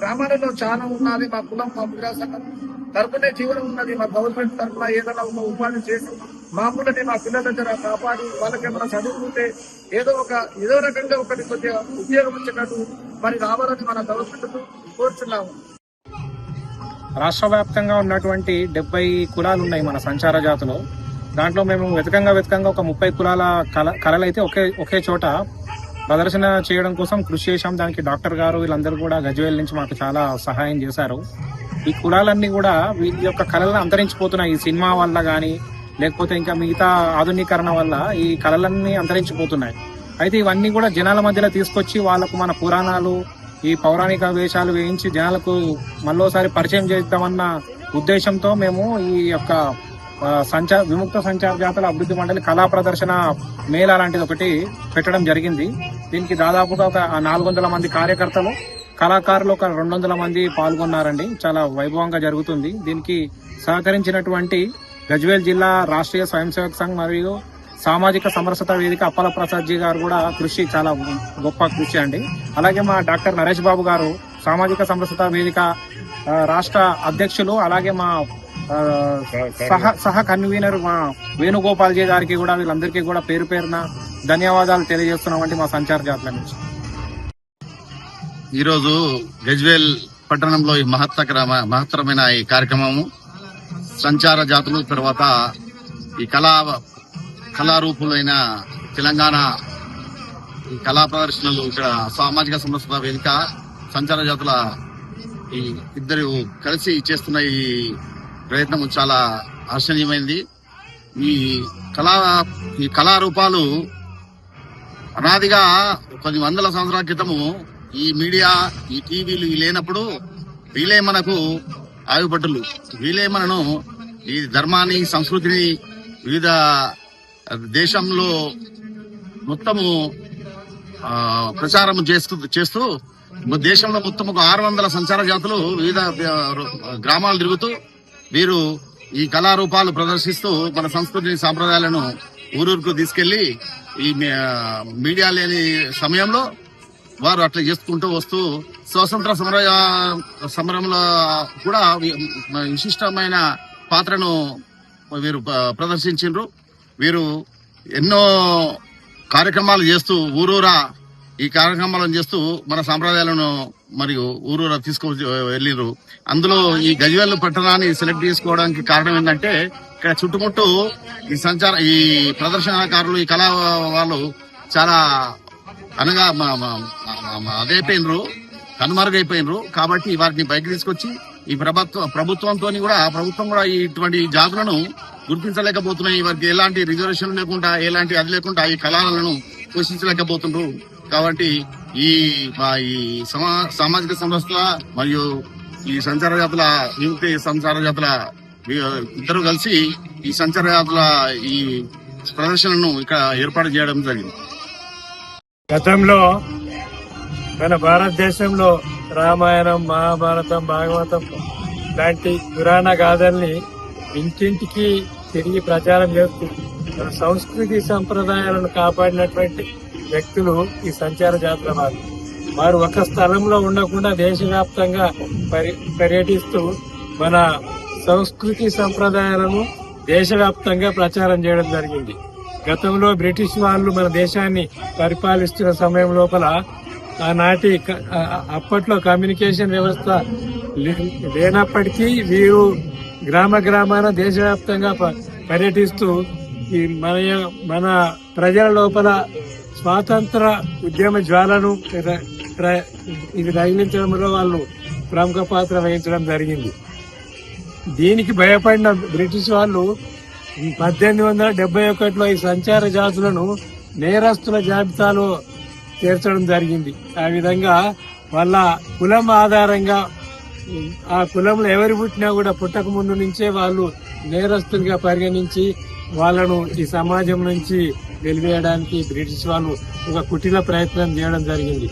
గ్రామాలలో చాలా ఉన్నది. మా కులం మా ప్రజా సంఘం తరపునే జీవనం ఉన్నది. మా గవర్నమెంట్ తరఫున ఏదైనా ఒక ఉపాధి చేసి మామూలుని మా పిల్లల దగ్గర కాపాడి వాళ్ళకి ఏమైనా చదువుకుంటే ఏదో రకంగా ఒకటి కొద్దిగా ఉద్యోగం వచ్చేటట్టు మరి రావాలని మన గవర్నమెంట్ కోరుతున్నాము. రాష్ట్ర వ్యాప్తంగా ఉన్నటువంటి 70 కులాలు ఉన్నాయి మన సంచార జాతులు. దాంట్లో మేము వెతకంగా ఒక 30 కులాల కళలైతే ఒకే చోట ప్రదర్శన చేయడం కోసం కృషి చేశాం. దానికి డాక్టర్ గారు వీళ్ళందరూ కూడా గజ్వేల్ నుంచి మాకు చాలా సహాయం చేశారు. ఈ కులాలన్నీ కూడా వీటి యొక్క కళలను అంతరించిపోతున్నాయి. ఈ సినిమా వల్ల కానీ లేకపోతే ఇంకా మిగతా ఆధునీకరణ వల్ల ఈ కళలన్నీ అంతరించిపోతున్నాయి. అయితే ఇవన్నీ కూడా జనాల మధ్యలో తీసుకొచ్చి వాళ్ళకు మన పురాణాలు, ఈ పౌరాణిక వేషాలు వేయించి జనాలకు మళ్ళోసారి పరిచయం చేద్దామన్న ఉద్దేశంతో మేము ఈ యొక్క విముక్త సంచార జాతుల అభివృద్ధి మండలి కళా ప్రదర్శన మేళా లాంటిది ఒకటి పెట్టడం జరిగింది. దీనికి దాదాపుగా ఒక 400 మంది కార్యకర్తలు, కళాకారులు ఒక 200 మంది పాల్గొన్నారండి. చాలా వైభవంగా జరుగుతుంది. దీనికి సహకరించినటువంటి గజ్వేల్ జిల్లా రాష్ట్రీయ స్వయం సేవక్ సంఘ్ మరియు సామాజిక సమరసత వేదిక అప్పల ప్రసాద్ జీ గారు కూడా కృషి చాలా గొప్ప కృషి అండి. అలాగే మా డాక్టర్ నరేష్ బాబు గారు సామాజిక సమరసత వేదిక రాష్ట్ర అధ్యక్షులు, అలాగే మా సహ కన్వీనర్ మా వేణుగోపాల్ జీ గారికి కూడా వీళ్ళందరికీ కూడా పేరు పేరున ధన్యవాదాలు తెలియజేస్తున్నామండి మా సంచార జాతుల నుంచి. ఈరోజు గజ్వేల్ పట్టణంలో ఈ మహత్తరమైన ఈ కార్యక్రమము సంచార జాతులు తర్వాత ఈ కళారూపులైన తెలంగాణ ఈ కళా ప్రదర్శనలు ఇక్కడ సామాజిక సమరసత వేదిక సంచార జాతుల ఈ ఇద్దరు కలిసి చేస్తున్న ఈ ప్రయత్నం చాలా హర్షణీయమైంది. ఈ కళారూపాలు అనాదిగా కొన్ని వందల సంవత్సరాల క్రితము ఈ మీడియా, ఈ టీవీలు లేనప్పుడు వీలే మనకు ఆయుపట్టులు, వీలే మనను ఈ ధర్మాన్ని, సంస్కృతిని వివిధ దేశంలో మొత్తము ప్రచారం చేస్తూ దేశంలో మొత్తం ఒక 600 సంచార జాతులు వివిధ గ్రామాలు తిరుగుతూ వీరు ఈ కళారూపాలు ప్రదర్శిస్తూ మన సంస్కృతిని, సాంప్రదాయాలను ఊరూరుకు తీసుకెళ్లి ఈ మీడియా లేని సమయంలో వారు అట్లా చేసుకుంటూ వస్తూ స్వాతంత్ర సమరంలో కూడా విశిష్టమైన పాత్రను వీరు ప్రదర్శించారు. వీరు ఎన్నో కార్యక్రమాలు చేస్తూ ఊరూరా ఈ కార్యక్రమాలను చేస్తూ మన సాంప్రదాయాలను మరియు ఊరూరా తీసుకొని వెళ్ళిరు. అందులో ఈ గజ్వేల్ పట్టణాన్ని సెలెక్ట్ చేసుకోవడానికి కారణం ఏంటంటే ఇక్కడ చుట్టుముట్టు ఈ ప్రదర్శనకారులు, ఈ కళా వాళ్ళు చాలా అనగా కనుమరుగైపోయినరు. కాబట్టి వాటిని పైకి తీసుకొచ్చి ఈ ప్రభుత్వం కూడా ఇటువంటి జాతులను గుర్తించలేకపోతున్నాయి. వారికి ఎలాంటి రిజర్వేషన్ లేకుండా, ఎలాంటి అది లేకుండా ఈ కళలను పోషించలేకపోతున్నారు. కాబట్టి ఈ సామాజిక సంస్థ మరియు ఈ సంచార జాతుల విముక్తి సంచార జాతుల ఇద్దరు కలిసి ఈ సంచార జాతుల ఈ ప్రదర్శనను ఇక్కడ ఏర్పాటు చేయడం జరిగింది. గతంలో మన భారతదేశంలో రామాయణం, మహాభారతం, భాగవతం లాంటి పురాణ గాథల్ని ఇంటింటికి తిరిగి ప్రచారం చేస్తూ మన సంస్కృతి సంప్రదాయాలను కాపాడినటువంటి వ్యక్తులు ఈ సంచార జాతుల వారు ఒక స్థలంలో ఉండకుండా దేశవ్యాప్తంగా పర్యటిస్తూ మన సంస్కృతి సంప్రదాయాలను దేశవ్యాప్తంగా ప్రచారం చేయడం జరిగింది. గతంలో బ్రిటిష్ వాళ్ళు మన దేశాన్ని పరిపాలిస్తున్న సమయం లోపల అప్పట్లో కమ్యూనికేషన్ వ్యవస్థ లేనప్పటికీ వీరు గ్రామాన దేశవ్యాప్తంగా పర్యటిస్తూ ఈ మన ప్రజల లోపల స్వాతంత్ర ఉద్యమ జ్వాలను ఇది రగిలించడంలో వాళ్ళు ప్రముఖ పాత్ర వహించడం జరిగింది. దీనికి భయపడిన బ్రిటిష్ వాళ్ళు 1871లో ఈ సంచార జాతులను నేరస్తుల జాబితాలో చేర్చడం జరిగింది. ఆ విధంగా వాళ్ళ కులం ఆధారంగా ఆ కులంలో ఎవరు పుట్టినా కూడా పుట్టక ముందు నుంచే వాళ్ళు నేరస్తులుగా పరిగణించి వాళ్ళను ఈ సమాజం నుంచి వెలివేయడానికి బ్రిటిష్ వాళ్ళు ఒక కుటిల ప్రయత్నం చేయడం జరిగింది.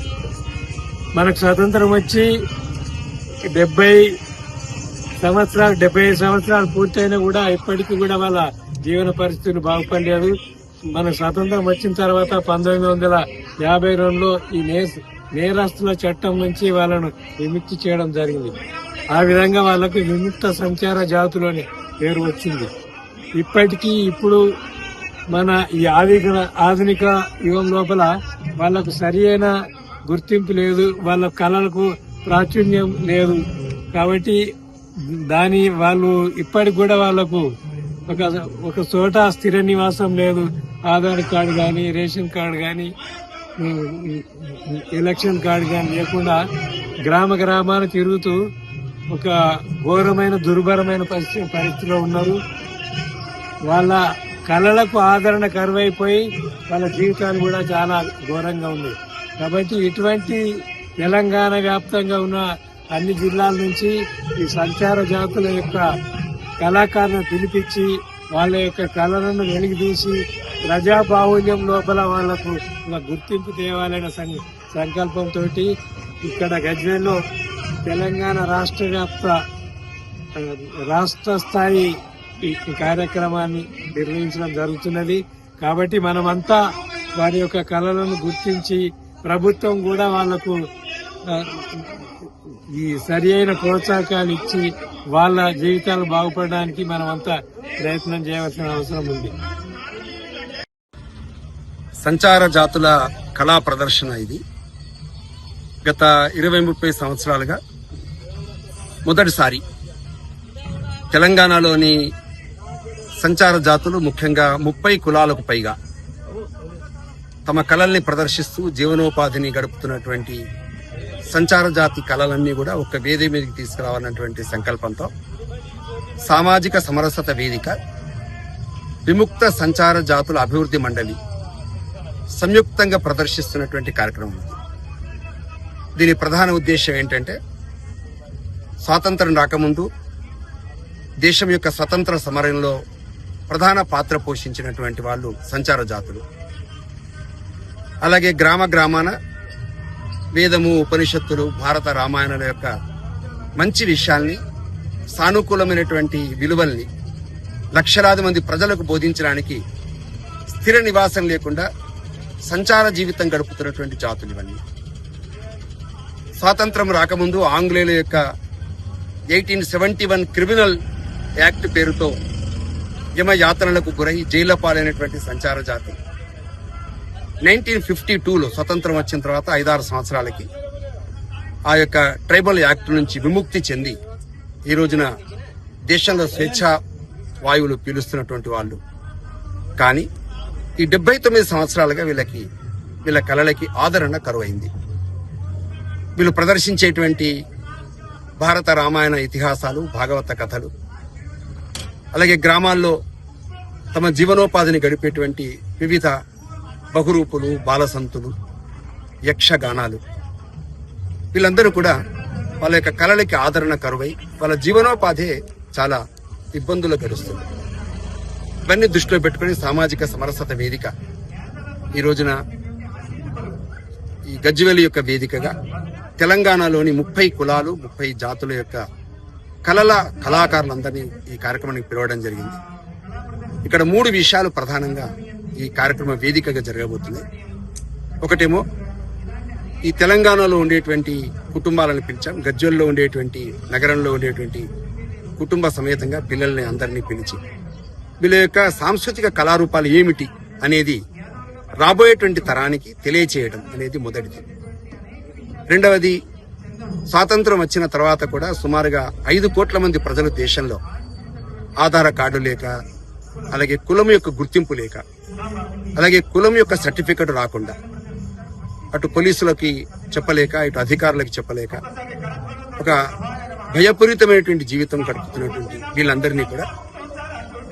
మనకు స్వతంత్రం వచ్చి 75 సంవత్సరాలు పూర్తయినా కూడా ఇప్పటికీ కూడా వాళ్ళ జీవన పరిస్థితులు బాగుపడలేదు. మన స్వతంత్రం వచ్చిన తర్వాత 1952లో ఈ నేరస్తుల చట్టం నుంచి వాళ్ళను విముక్తి చేయడం జరిగింది. ఆ విధంగా వాళ్లకు విముక్త సంచార జాతులని పేరు వచ్చింది. ఇప్పుడు మన ఈ ఆధునిక యుగం లోపల వాళ్లకు సరి అయిన గుర్తింపు లేదు, వాళ్ళ కళలకు ప్రాచుర్యం లేదు. కాబట్టి వాళ్ళు ఇప్పటికి కూడా వాళ్లకు ఒక చోట స్థిర నివాసం లేదు. ఆధార్ కార్డు కానీ, రేషన్ కార్డు కానీ, ఎలక్షన్ కార్డు కానీ లేకుండా గ్రామాన తిరుగుతూ ఒక ఘోరమైన దుర్భరమైన పరిస్థితిలో ఉన్నారు. వాళ్ళ కళలకు ఆదరణ కరువైపోయి వాళ్ళ జీవితాలు కూడా చాలా ఘోరంగా ఉన్నాయి. కాబట్టి ఇటువంటి తెలంగాణ వ్యాప్తంగా ఉన్న అన్ని జిల్లాల నుంచి ఈ సంచార జాతుల యొక్క కళాకారులను పిలిపించి వాళ్ళ యొక్క కళలను వెలికితీసి ప్రజాబాహుల్యం లోపల వాళ్లకు ఒక గుర్తింపు తేవాలనే సంకల్పంతో ఇక్కడ గజ్వేల్లో తెలంగాణ రాష్ట్ర స్థాయి ఈ కార్యక్రమాన్ని నిర్వహించడం జరుగుతున్నది. కాబట్టి మనమంతా వారి యొక్క కళలను గుర్తించి ప్రభుత్వం కూడా వాళ్లకు ఈ సరి అయిన ప్రోత్సాహకాలు ఇచ్చి వాళ్ళ జీవితాలు బాగుపడడానికి మనమంతా ప్రయత్నం చేయవలసిన అవసరం ఉంది. సంచార జాతుల కళా ప్రదర్శన ఇది గత 20-30 సంవత్సరాలుగా మొదటిసారి తెలంగాణలోని సంచార జాతులు ముఖ్యంగా 30 కులాలకు పైగా తమ కళల్ని ప్రదర్శిస్తూ జీవనోపాధిని గడుపుతున్నటువంటి సంచార జాతి కళలన్నీ కూడా ఒక వేదిక మీదకి తీసుకురావాలన్నటువంటి సంకల్పంతో సామాజిక సమరసత వేదిక, విముక్త సంచార జాతుల అభివృద్ధి మండలి సంయుక్తంగా ప్రదర్శిస్తున్నటువంటి కార్యక్రమం. దీని ప్రధాన ఉద్దేశం ఏంటంటే, స్వాతంత్రం రాకముందు దేశం యొక్క స్వతంత్ర సమరంలో ప్రధాన పాత్ర పోషించినటువంటి వాళ్ళు సంచార జాతులు. అలాగే గ్రామాన వేదము, ఉపనిషత్తులు, భారత రామాయణాల యొక్క మంచి విషయాల్ని, సానుకూలమైనటువంటి విలువల్ని లక్షలాది మంది ప్రజలకు బోధించడానికి స్థిర నివాసం లేకుండా సంచార జీవితం గడుపుతున్నటువంటి జాతులు ఇవన్నీ. స్వాతంత్రం రాకముందు ఆంగ్లేయుల యొక్క 1871 క్రిమినల్ యాక్ట్ పేరుతో యమయాతనలకు గురై జైళ్ల పాలైనటువంటి సంచార జాతి 1952లో స్వతంత్రం వచ్చిన తర్వాత 5-6 సంవత్సరాలకి ఆ యొక్క ట్రైబల్ యాక్ట్ నుంచి విముక్తి చెంది ఈ రోజున దేశంలో స్వేచ్ఛా వాయువులు పీలుస్తున్నటువంటి వాళ్ళు. కానీ ఈ 79 సంవత్సరాలుగా వీళ్ళ కళలకి ఆదరణ కరువైంది. వీళ్ళు ప్రదర్శించేటువంటి భారత రామాయణ ఇతిహాసాలు, భాగవత కథలు, అలాగే గ్రామాల్లో తమ జీవనోపాధిని గడిపేటువంటి వివిధ బహురూపులు, బాలసంతులు, యక్షగానాలు, వీళ్ళందరూ కూడా వాళ్ళ యొక్క కళలకి ఆదరణ కరువై వాళ్ళ జీవనోపాధి చాలా ఇబ్బందులు గడుస్తుంది. ఇవన్నీ దృష్టిలో పెట్టుకుని సామాజిక సమరసత వేదిక ఈ రోజున ఈ గజ్వేల్ యొక్క వేదికగా తెలంగాణలోని 30 కులాలు, 30 జాతుల యొక్క కళాకారులందరినీ ఈ కార్యక్రమానికి పిలవడం జరిగింది. ఇక్కడ 3 విషయాలు ప్రధానంగా ఈ కార్యక్రమ వేదికగా జరగబోతున్నాయి. ఒకటేమో ఈ తెలంగాణలో ఉండేటువంటి కుటుంబాలను పిలిచాం. గజ్వేల్లో ఉండేటువంటి, నగరంలో ఉండేటువంటి కుటుంబ సమేతంగా పిల్లల్ని అందరినీ పిలిచి వీళ్ళ యొక్క సాంస్కృతిక కళారూపాలు ఏమిటి అనేది రాబోయేటువంటి తరానికి తెలియచేయడం అనేది మొదటిది. రెండవది, స్వాతంత్రం వచ్చిన తర్వాత కూడా సుమారుగా 5 కోట్ల మంది ప్రజలు దేశంలో ఆధార్ కార్డు లేక, అలాగే కులం యొక్క గుర్తింపు లేక, అలాగే కులం యొక్క సర్టిఫికెట్ రాకుండా అటు పోలీసులకి చెప్పలేక, ఇటు అధికారులకి చెప్పలేక ఒక భయపూరితమైనటువంటి జీవితం గడుపుతున్నటువంటి వీళ్ళందరినీ కూడా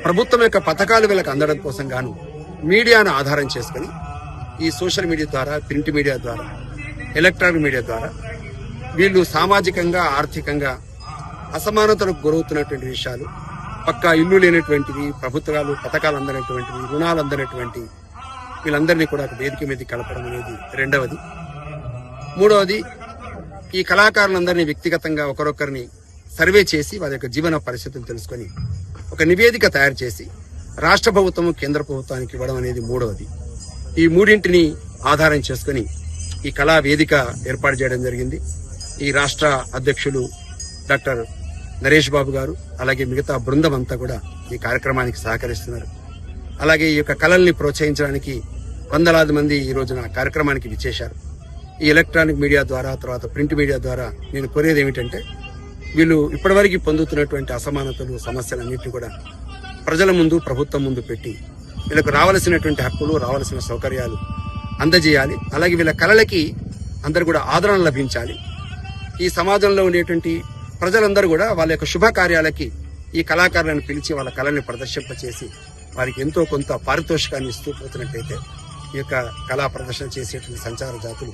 ప్రభుత్వం యొక్క పథకాలు వీళ్ళకి అందడం కోసం గాను మీడియాను ఆధారం చేసుకుని ఈ సోషల్ మీడియా ద్వారా, ప్రింట్ మీడియా ద్వారా, ఎలక్ట్రానిక్ మీడియా ద్వారా వీళ్ళు సామాజికంగా, ఆర్థికంగా అసమానతలకు గురవుతున్నటువంటి విషయాలు, పక్కా ఇల్లు లేనటువంటివి, ప్రభుత్వాలు పథకాలు అందనటువంటివి, రుణాలు అందనటువంటి వీళ్ళందరినీ కూడా వేదిక మీదకి కలపడం అనేది రెండవది. మూడవది, ఈ కళాకారులందరినీ వ్యక్తిగతంగా ఒకరొకరిని సర్వే చేసి వారి యొక్క జీవన పరిస్థితులు తెలుసుకొని ఒక నివేదిక తయారు చేసి రాష్ట్ర ప్రభుత్వం, కేంద్ర ప్రభుత్వానికి ఇవ్వడం అనేది మూడవది. ఈ మూడింటిని ఆధారం చేసుకుని ఈ కళా వేదిక ఏర్పాటు చేయడం జరిగింది. ఈ రాష్ట్ర అధ్యక్షులు డాక్టర్ నరేష్ బాబు గారు, అలాగే మిగతా బృందం అంతా కూడా ఈ కార్యక్రమానికి సహకరిస్తున్నారు. అలాగే ఈ యొక్క కళల్ని ప్రోత్సహించడానికి వందలాది మంది ఈ రోజున కార్యక్రమానికి విచ్చేశారు. ఈ ఎలక్ట్రానిక్ మీడియా ద్వారా, తర్వాత ప్రింట్ మీడియా ద్వారా నేను కోరేది ఏమిటంటే, వీళ్ళు ఇప్పటివరకు పొందుతున్నటువంటి అసమానతలు, సమస్యలన్నింటినీ కూడా ప్రజల ముందు, ప్రభుత్వం ముందు పెట్టి వీళ్ళకు రావాల్సినటువంటి హక్కులు, రావాల్సిన సౌకర్యాలు అందజేయాలి. అలాగే వీళ్ళ కళలకి అందరూ కూడా ఆదరణ లభించాలి. ఈ సమాజంలో ఉండేటువంటి ప్రజలందరూ కూడా వాళ్ళ యొక్క శుభకార్యాలకి ఈ కళాకారులను పిలిచి వాళ్ళ కళల్ని ప్రదర్శింపచేసి వారికి ఎంతో కొంత పారితోషికాన్ని ఇస్తూ పోతున్నట్టయితే ఈ యొక్క కళా ప్రదర్శన చేసేటువంటి సంచార జాతులు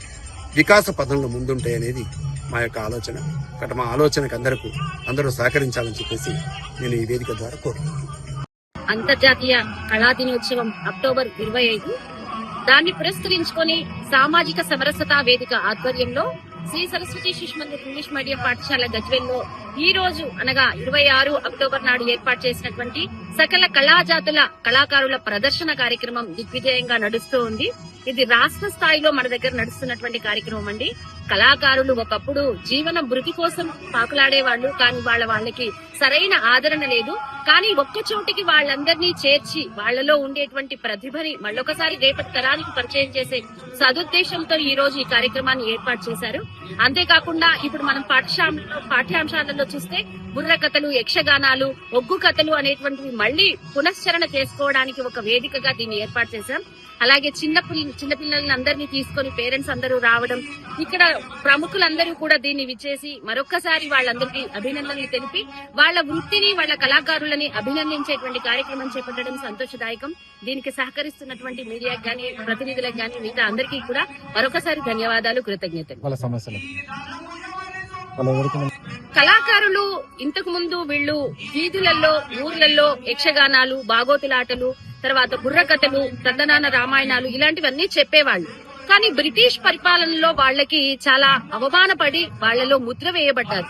వికాస పథంలో ముందుంటాయనేది మా యొక్క ఆలోచన. కాబట్టి మా ఆలోచనకు అందరూ సహకరించాలని చెప్పేసి నేను ఈ వేదిక ద్వారా కోరుతున్నాను. అంతర్జాతీయ కళా దినోత్సవం అక్టోబర్ 25. దాన్ని పురస్కరించుకొని సామాజిక సమరసతా వేదిక ఆధ్వర్యంలో శ్రీ సరస్వతి శిశు మందిర్ ఇంగ్లీష్ మీడియం పాఠశాల గజ్వేల్లో ఈ రోజు అనగా 26 అక్టోబర్ నాడు ఏర్పాటు చేసినటువంటి సకల కళాజాతుల కళాకారుల ప్రదర్శన కార్యక్రమం దిగ్విజయంగా నడుస్తూ ఉంది. ఇది రాష్ట్ర స్థాయిలో మన దగ్గర నడుస్తున్నటువంటి కార్యక్రమం అండి. కళాకారులు ఒకప్పుడు జీవన భృతి కోసం పాకులాడేవాళ్లు, కానీ వాళ్ళకి సరైన ఆదరణ లేదు. కానీ ఒక్క చోటికి వాళ్ళందరినీ చేర్చి వాళ్లలో ఉండేటువంటి ప్రతిభని మళ్ళొకసారి రేపటి తరానికి పరిచయం చేసే సదుద్దేశంతో ఈ రోజు ఈ కార్యక్రమాన్ని ఏర్పాటు చేశారు. అంతేకాకుండా ఇప్పుడు మనం పాఠ్యాంశాలలో చూస్తే బుర్ర కథలు, యక్షగానాలు, ఒగ్గు కథలు అనేటువంటివి మళ్లీ పునశ్చరణ చేసుకోవడానికి ఒక వేదికగా దీన్ని ఏర్పాటు చేశాం. అలాగే చిన్నపిల్లలని అందరినీ తీసుకొని పేరెంట్స్ అందరూ రావడం, ఇక్కడ ప్రముఖులందరూ కూడా దీన్ని విచ్చేసి మరొక్కసారి వాళ్ళందరికీ అభినందనలు తెలిపి వాళ్ళ వృత్తిని, వాళ్ళ కళాకారులని అభినందించేటువంటి కార్యక్రమం చేపట్టడం సంతోషదాయకం. దీనికి సహకరిస్తున్నటువంటి మీడియాకి గానీ, ప్రతినిధులకు గానీ, మిగతా అందరికీ కూడా మరొకసారి ధన్యవాదాలు, కృతజ్ఞతలు. కళాకారులు ఇంతకు ముందు వీళ్ళు వీధులలో, ఊర్లలో యక్షగానాలు, బాగోతులాటలు, తర్వాత బుర్రకథలు, తందనాన రామాయణాలు ఇలాంటివన్నీ చెప్పేవాళ్లు. కానీ బ్రిటిష్ పరిపాలనలో వాళ్ళకి చాలా అవమానపడి వాళ్లలో ముద్ర వేయబడ్డారు.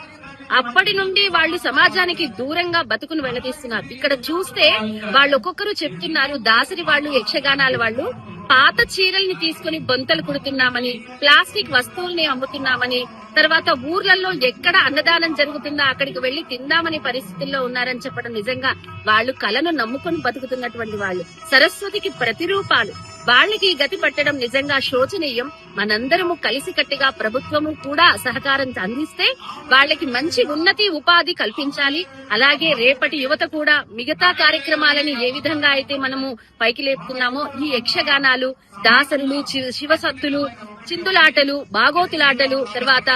అప్పటి నుండి వాళ్ళు సమాజానికి దూరంగా బతుకును వెళ్లదీస్తున్నారు. ఇక్కడ చూస్తే వాళ్ళు ఒక్కొక్కరు చెప్తున్నారు, దాసరి వాళ్ళు, యక్షగానాల వాళ్ళు పాత చీరల్ని తీసుకుని బొంతలు కుడుతున్నామని, ప్లాస్టిక్ వస్తువుల్ని అమ్ముతున్నామని, తర్వాత ఊర్లలో ఎక్కడ అన్నదానం జరుగుతుందో అక్కడికి వెళ్లి తిందామని పరిస్థితుల్లో ఉన్నారని చెప్పడం నిజంగా వాళ్ళు కళను నమ్ముకొని బతుకుతున్నటువంటి వాళ్ళు, సరస్వతికి ప్రతిరూపాలు. వాళ్ళకి గతి పట్టడం నిజంగా శోచనీయం. మనందరము కలిసికట్టుగా ప్రభుత్వము కూడా సహకారం అందిస్తే వాళ్ళకి మంచి ఉన్నతి, ఉపాధి కల్పించాలి. అలాగే రేపటి యువత కూడా మిగతా కార్యక్రమాలని ఏ విధంగా అయితే మనము పైకి లేపుతున్నామో ఈ యక్షగానాలు, దాసరులు, శివసత్తులు, చిందులాటలు, బాగోతులాటలు, తర్వాత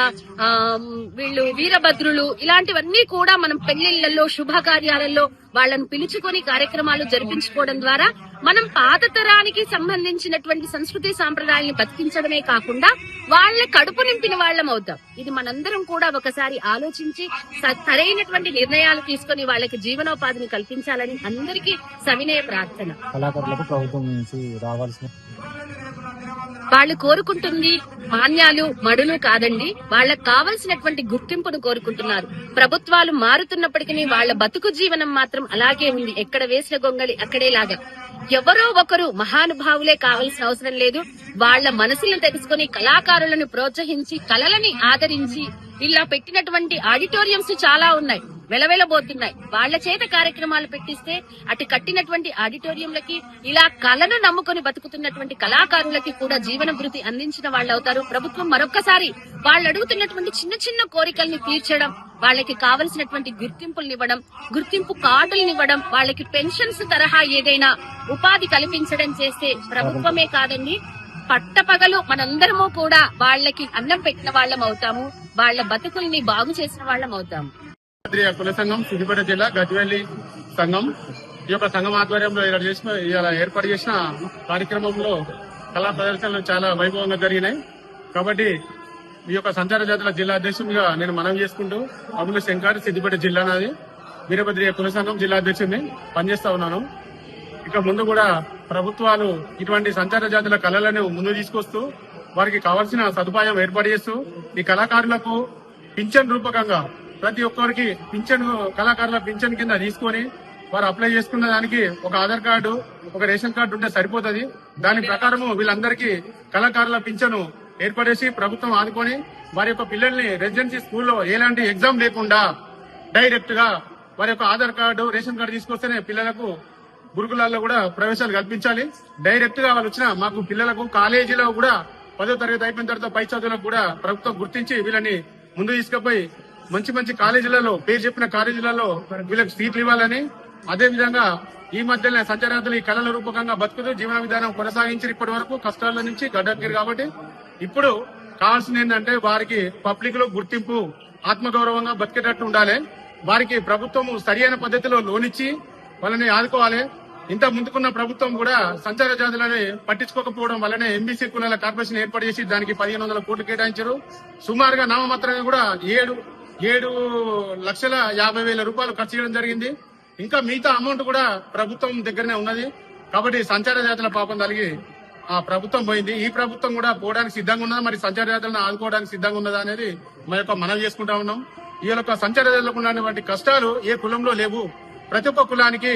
వీళ్ళు వీరభద్రులు ఇలాంటివన్నీ కూడా మనం పెళ్లిళ్లలో, శుభకార్యాలలో వాళ్ళను పిలుచుకొని కార్యక్రమాలు జరిపించుకోవడం ద్వారా మనం పాత తరానికి సంబంధించినటువంటి సంస్కృతి సాంప్రదాయాలను బతికించడమే కాకుండా వాళ్ళ కడుపు నింపిన వాళ్ళం అవుతాం. ఇది మనందరం కూడా ఒకసారి ఆలోచించి సరైనటువంటి నిర్ణయాలు తీసుకొని వాళ్ళకి జీవనోపాధిని కల్పించాలని అందరికీ సవినయ ప్రార్థన. కళాకారులకు ప్రభుత్వం నుంచి రావాల్సిన వాళ్ళు కోరుకుంటుంది మాన్యాలు, మడులు కాదండి, వాళ్ళకు కావలసినటువంటి గుర్తింపును కోరుకుంటున్నారు. ప్రభుత్వాలు మారుతున్నప్పటికీ వాళ్ళ బతుకు జీవనం మాత్రం అలాగే ఉంది. ఎక్కడ వేసిన గొంగలి అక్కడేలాగా. ఎవరో ఒకరు మహానుభావులే కావాల్సిన అవసరం లేదు. వాళ్ళ మనసులను తెలుసుకుని కళాకారులను ప్రోత్సహించి, కళలని ఆదరించి ఇలా పెట్టినటువంటి ఆడిటోరియంస్ చాలా ఉన్నాయి. వెలవెలబోతున్నాయి. వాళ్ల చేత కార్యక్రమాలు పెట్టిస్తే అటు కట్టినటువంటి ఆడిటోరియంలకి ఇలా కళను నమ్ముకొని బతుకుతున్నటువంటి కళాకారులకి కూడా జీవన భృతి అందించిన వాళ్ళు అవుతారు. ప్రభుత్వం మరొక్కసారి వాళ్ళు అడుగుతున్నటువంటి చిన్న చిన్న కోరికల్ని తీర్చడం, వాళ్ళకి కావలసినటువంటి గుర్తింపులనివ్వడం, గుర్తింపు కార్డులనివ్వడం, వాళ్ళకి పెన్షన్స్ తరహా ఏదైనా ఉపాధి కల్పించడం చేస్తే ప్రభుత్వమే కాదండి, పట్టపగలు మనందరము కూడా వాళ్ళకి అన్నం పెట్టిన వాళ్ళం అవుతాము, వాళ్ళ బతుకుల్ని బాగు చేసిన వాళ్ళం అవుతాము. కుల సంఘం సిద్దిపేట జిల్లా గజ్వేలి సంఘం ఈ యొక్క సంఘం ఆధ్వర్యంలో ఏర్పాటు చేసిన కార్యక్రమంలో కళా ప్రదర్శనలు చాలా వైభవంగా జరిగినాయి. కాబట్టి ఈ యొక్క సంచార జాతుల జిల్లా అధ్యక్షుడిగా నేను మనవి చేసుకుంటూ అబుల్ శంకర్, సిద్దిపేట జిల్లా నాది, వీరభద్రియ కుల సంఘం జిల్లా అధ్యక్షుడిని పనిచేస్తా ఉన్నాను. ఇక ముందు కూడా ప్రభుత్వాలు ఇటువంటి సంచార జాతుల కళలను ముందు తీసుకొస్తూ వారికి కావాల్సిన సదుపాయం ఏర్పాటు చేస్తూ ఈ కళాకారులకు పింఛన్ రూపకంగా ప్రతి ఒక్కరికి కళాకారుల పింఛన్ కింద తీసుకొని వారు అప్లై చేసుకున్న దానికి ఒక ఆధార్ కార్డు, ఒక రేషన్ కార్డు ఉంటే సరిపోతుంది. దాని ప్రకారము వీళ్ళందరికీ కళాకారుల పింఛను ఏర్పడేసి ప్రభుత్వం ఆదుకొని వారి యొక్క పిల్లల్ని రెసిడెన్సీ స్కూల్లో ఎలాంటి ఎగ్జామ్ లేకుండా డైరెక్ట్ గా వారి యొక్క ఆధార్ కార్డు, రేషన్ కార్డు తీసుకొస్తేనే పిల్లలకు గురుకులాల్లో కూడా ప్రవేశాలు కల్పించాలి. డైరెక్ట్ గా వాళ్ళు వచ్చిన మాకు పిల్లలకు కాలేజీలో కూడా 10వ తరగతి అయిపోయిన తర్వాత పై చదువులకు కూడా ప్రభుత్వం గుర్తించి వీళ్ళని ముందు తీసుకుపోయి మంచి మంచి కాలేజీలలో, పేరు చెప్పిన కాలేజీలలో వీళ్ళకి సీట్లు ఇవ్వాలని, అదే విధంగా ఈ మధ్యనే సంచారాతులు ఈ కళల రూపకంగా బతుకుతూ జీవన విధానం కొనసాగించి ఇప్పటి వరకు కష్టాల నుంచి గడ్డెక్కారు. కాబట్టి ఇప్పుడు కావాల్సింది ఏంటంటే వారికి పబ్లిక్ లో గుర్తింపు, ఆత్మగౌరవంగా బతికేటట్టు ఉండాలి. వారికి ప్రభుత్వం సరియైన పద్ధతిలో లోన్ ఇచ్చి వాళ్ళని ఆదుకోవాలి. ఇంత ముందుకున్న ప్రభుత్వం కూడా సంచార జాతులని పట్టించుకోకపోవడం వల్లనే ఎంబీసీ కులాల కార్పొరేషన్ ఏర్పాటు చేసి దానికి 1500 కోట్లు కేటాయించారు. సుమారుగా నామమాత్రంగా కూడా 7,50,000 రూపాయలు ఖర్చు చేయడం జరిగింది. ఇంకా మిగతా అమౌంట్ కూడా ప్రభుత్వం దగ్గరనే ఉన్నది. కాబట్టి సంచార జాతుల పాపం కలిగి ఆ ప్రభుత్వం పోయింది. ఈ ప్రభుత్వం కూడా పోవడానికి సిద్ధంగా ఉన్నదా, మరి సంచార జాతులను ఆదుకోవడానికి సిద్ధంగా ఉన్నదా అనేది మా యొక్క మనవి చేసుకుంటా ఉన్నాం. ఈ యొక్క సంచార జాతులకు ఉన్నటువంటి కష్టాలు ఏ కులంలో లేవు. ప్రతి ఒక్క కులానికి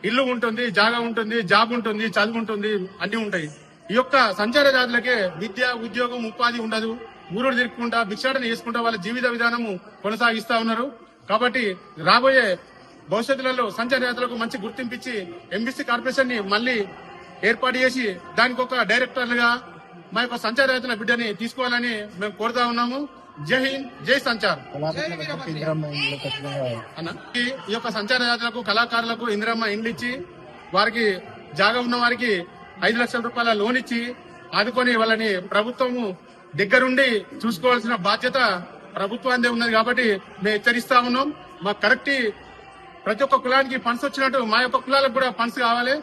ఇల్లు ఉంటుంది, జాగా ఉంటుంది, జాబ్ ఉంటుంది, చదువు ఉంటుంది, అన్ని ఉంటాయి. ఈ యొక్క సంచార జాతులకే విద్య, ఉద్యోగం, ఉపాధి ఉండదు. ఊరుడు తిరుక్కుంటా భిక్షాటన చేసుకుంటా వాళ్ళ జీవిత విధానము కొనసాగిస్తా ఉన్నారు. కాబట్టి రాబోయే భవిష్యత్తులలో సంచార జాతులకు మంచి గుర్తింపిచ్చి ఎంబీసీ కార్పొరేషన్ ని మళ్లీ ఏర్పాటు చేసి దానికి ఒక డైరెక్టర్లుగా మా యొక్క సంచార జాతుల బిడ్డని తీసుకోవాలని మేము కోరుతా ఉన్నాము. జై హింద్, జై సంచార్. ఈ యొక్క సంచార జాతులకు, కళాకారులకు ఇందిరమ్మ ఇండ్లు ఇచ్చి వారికి జాగా ఉన్న వారికి 5 లక్షల రూపాయల లోన్ ఇచ్చి ఆదుకొని వాళ్ళని ప్రభుత్వము దగ్గరుండి చూసుకోవాల్సిన బాధ్యత ప్రభుత్వాందే ఉన్నది. కాబట్టి మేము హెచ్చరిస్తా ఉన్నాం. మాకు కరెక్ట్ ప్రతి ఒక్క కులానికి ఫండ్స్ వచ్చినట్టు మా యొక్క కులాలకు కూడా ఫండ్స్ కావాలి.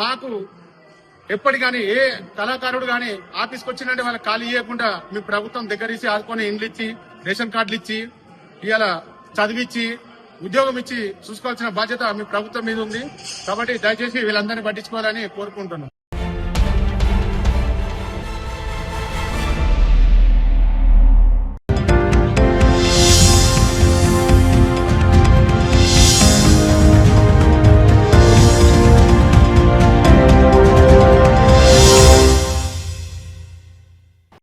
మాకు ఎప్పటి కానీ ఏ కళాకారుడు గాని ఆఫీస్కి వచ్చినట్టు వాళ్ళకి ఖాళీ ఇవ్వకుండా మీ ప్రభుత్వం దగ్గర ఇచ్చి ఆదుకొని ఇండ్లు ఇచ్చి, రేషన్ కార్డులు ఇచ్చి, ఇవాళ చదివిచ్చి, ఉద్యోగం ఇచ్చి చూసుకోవాల్సిన బాధ్యత మీ ప్రభుత్వం మీద ఉంది. కాబట్టి దయచేసి వీళ్ళందరినీ పట్టించుకోవాలని కోరుకుంటున్నాం.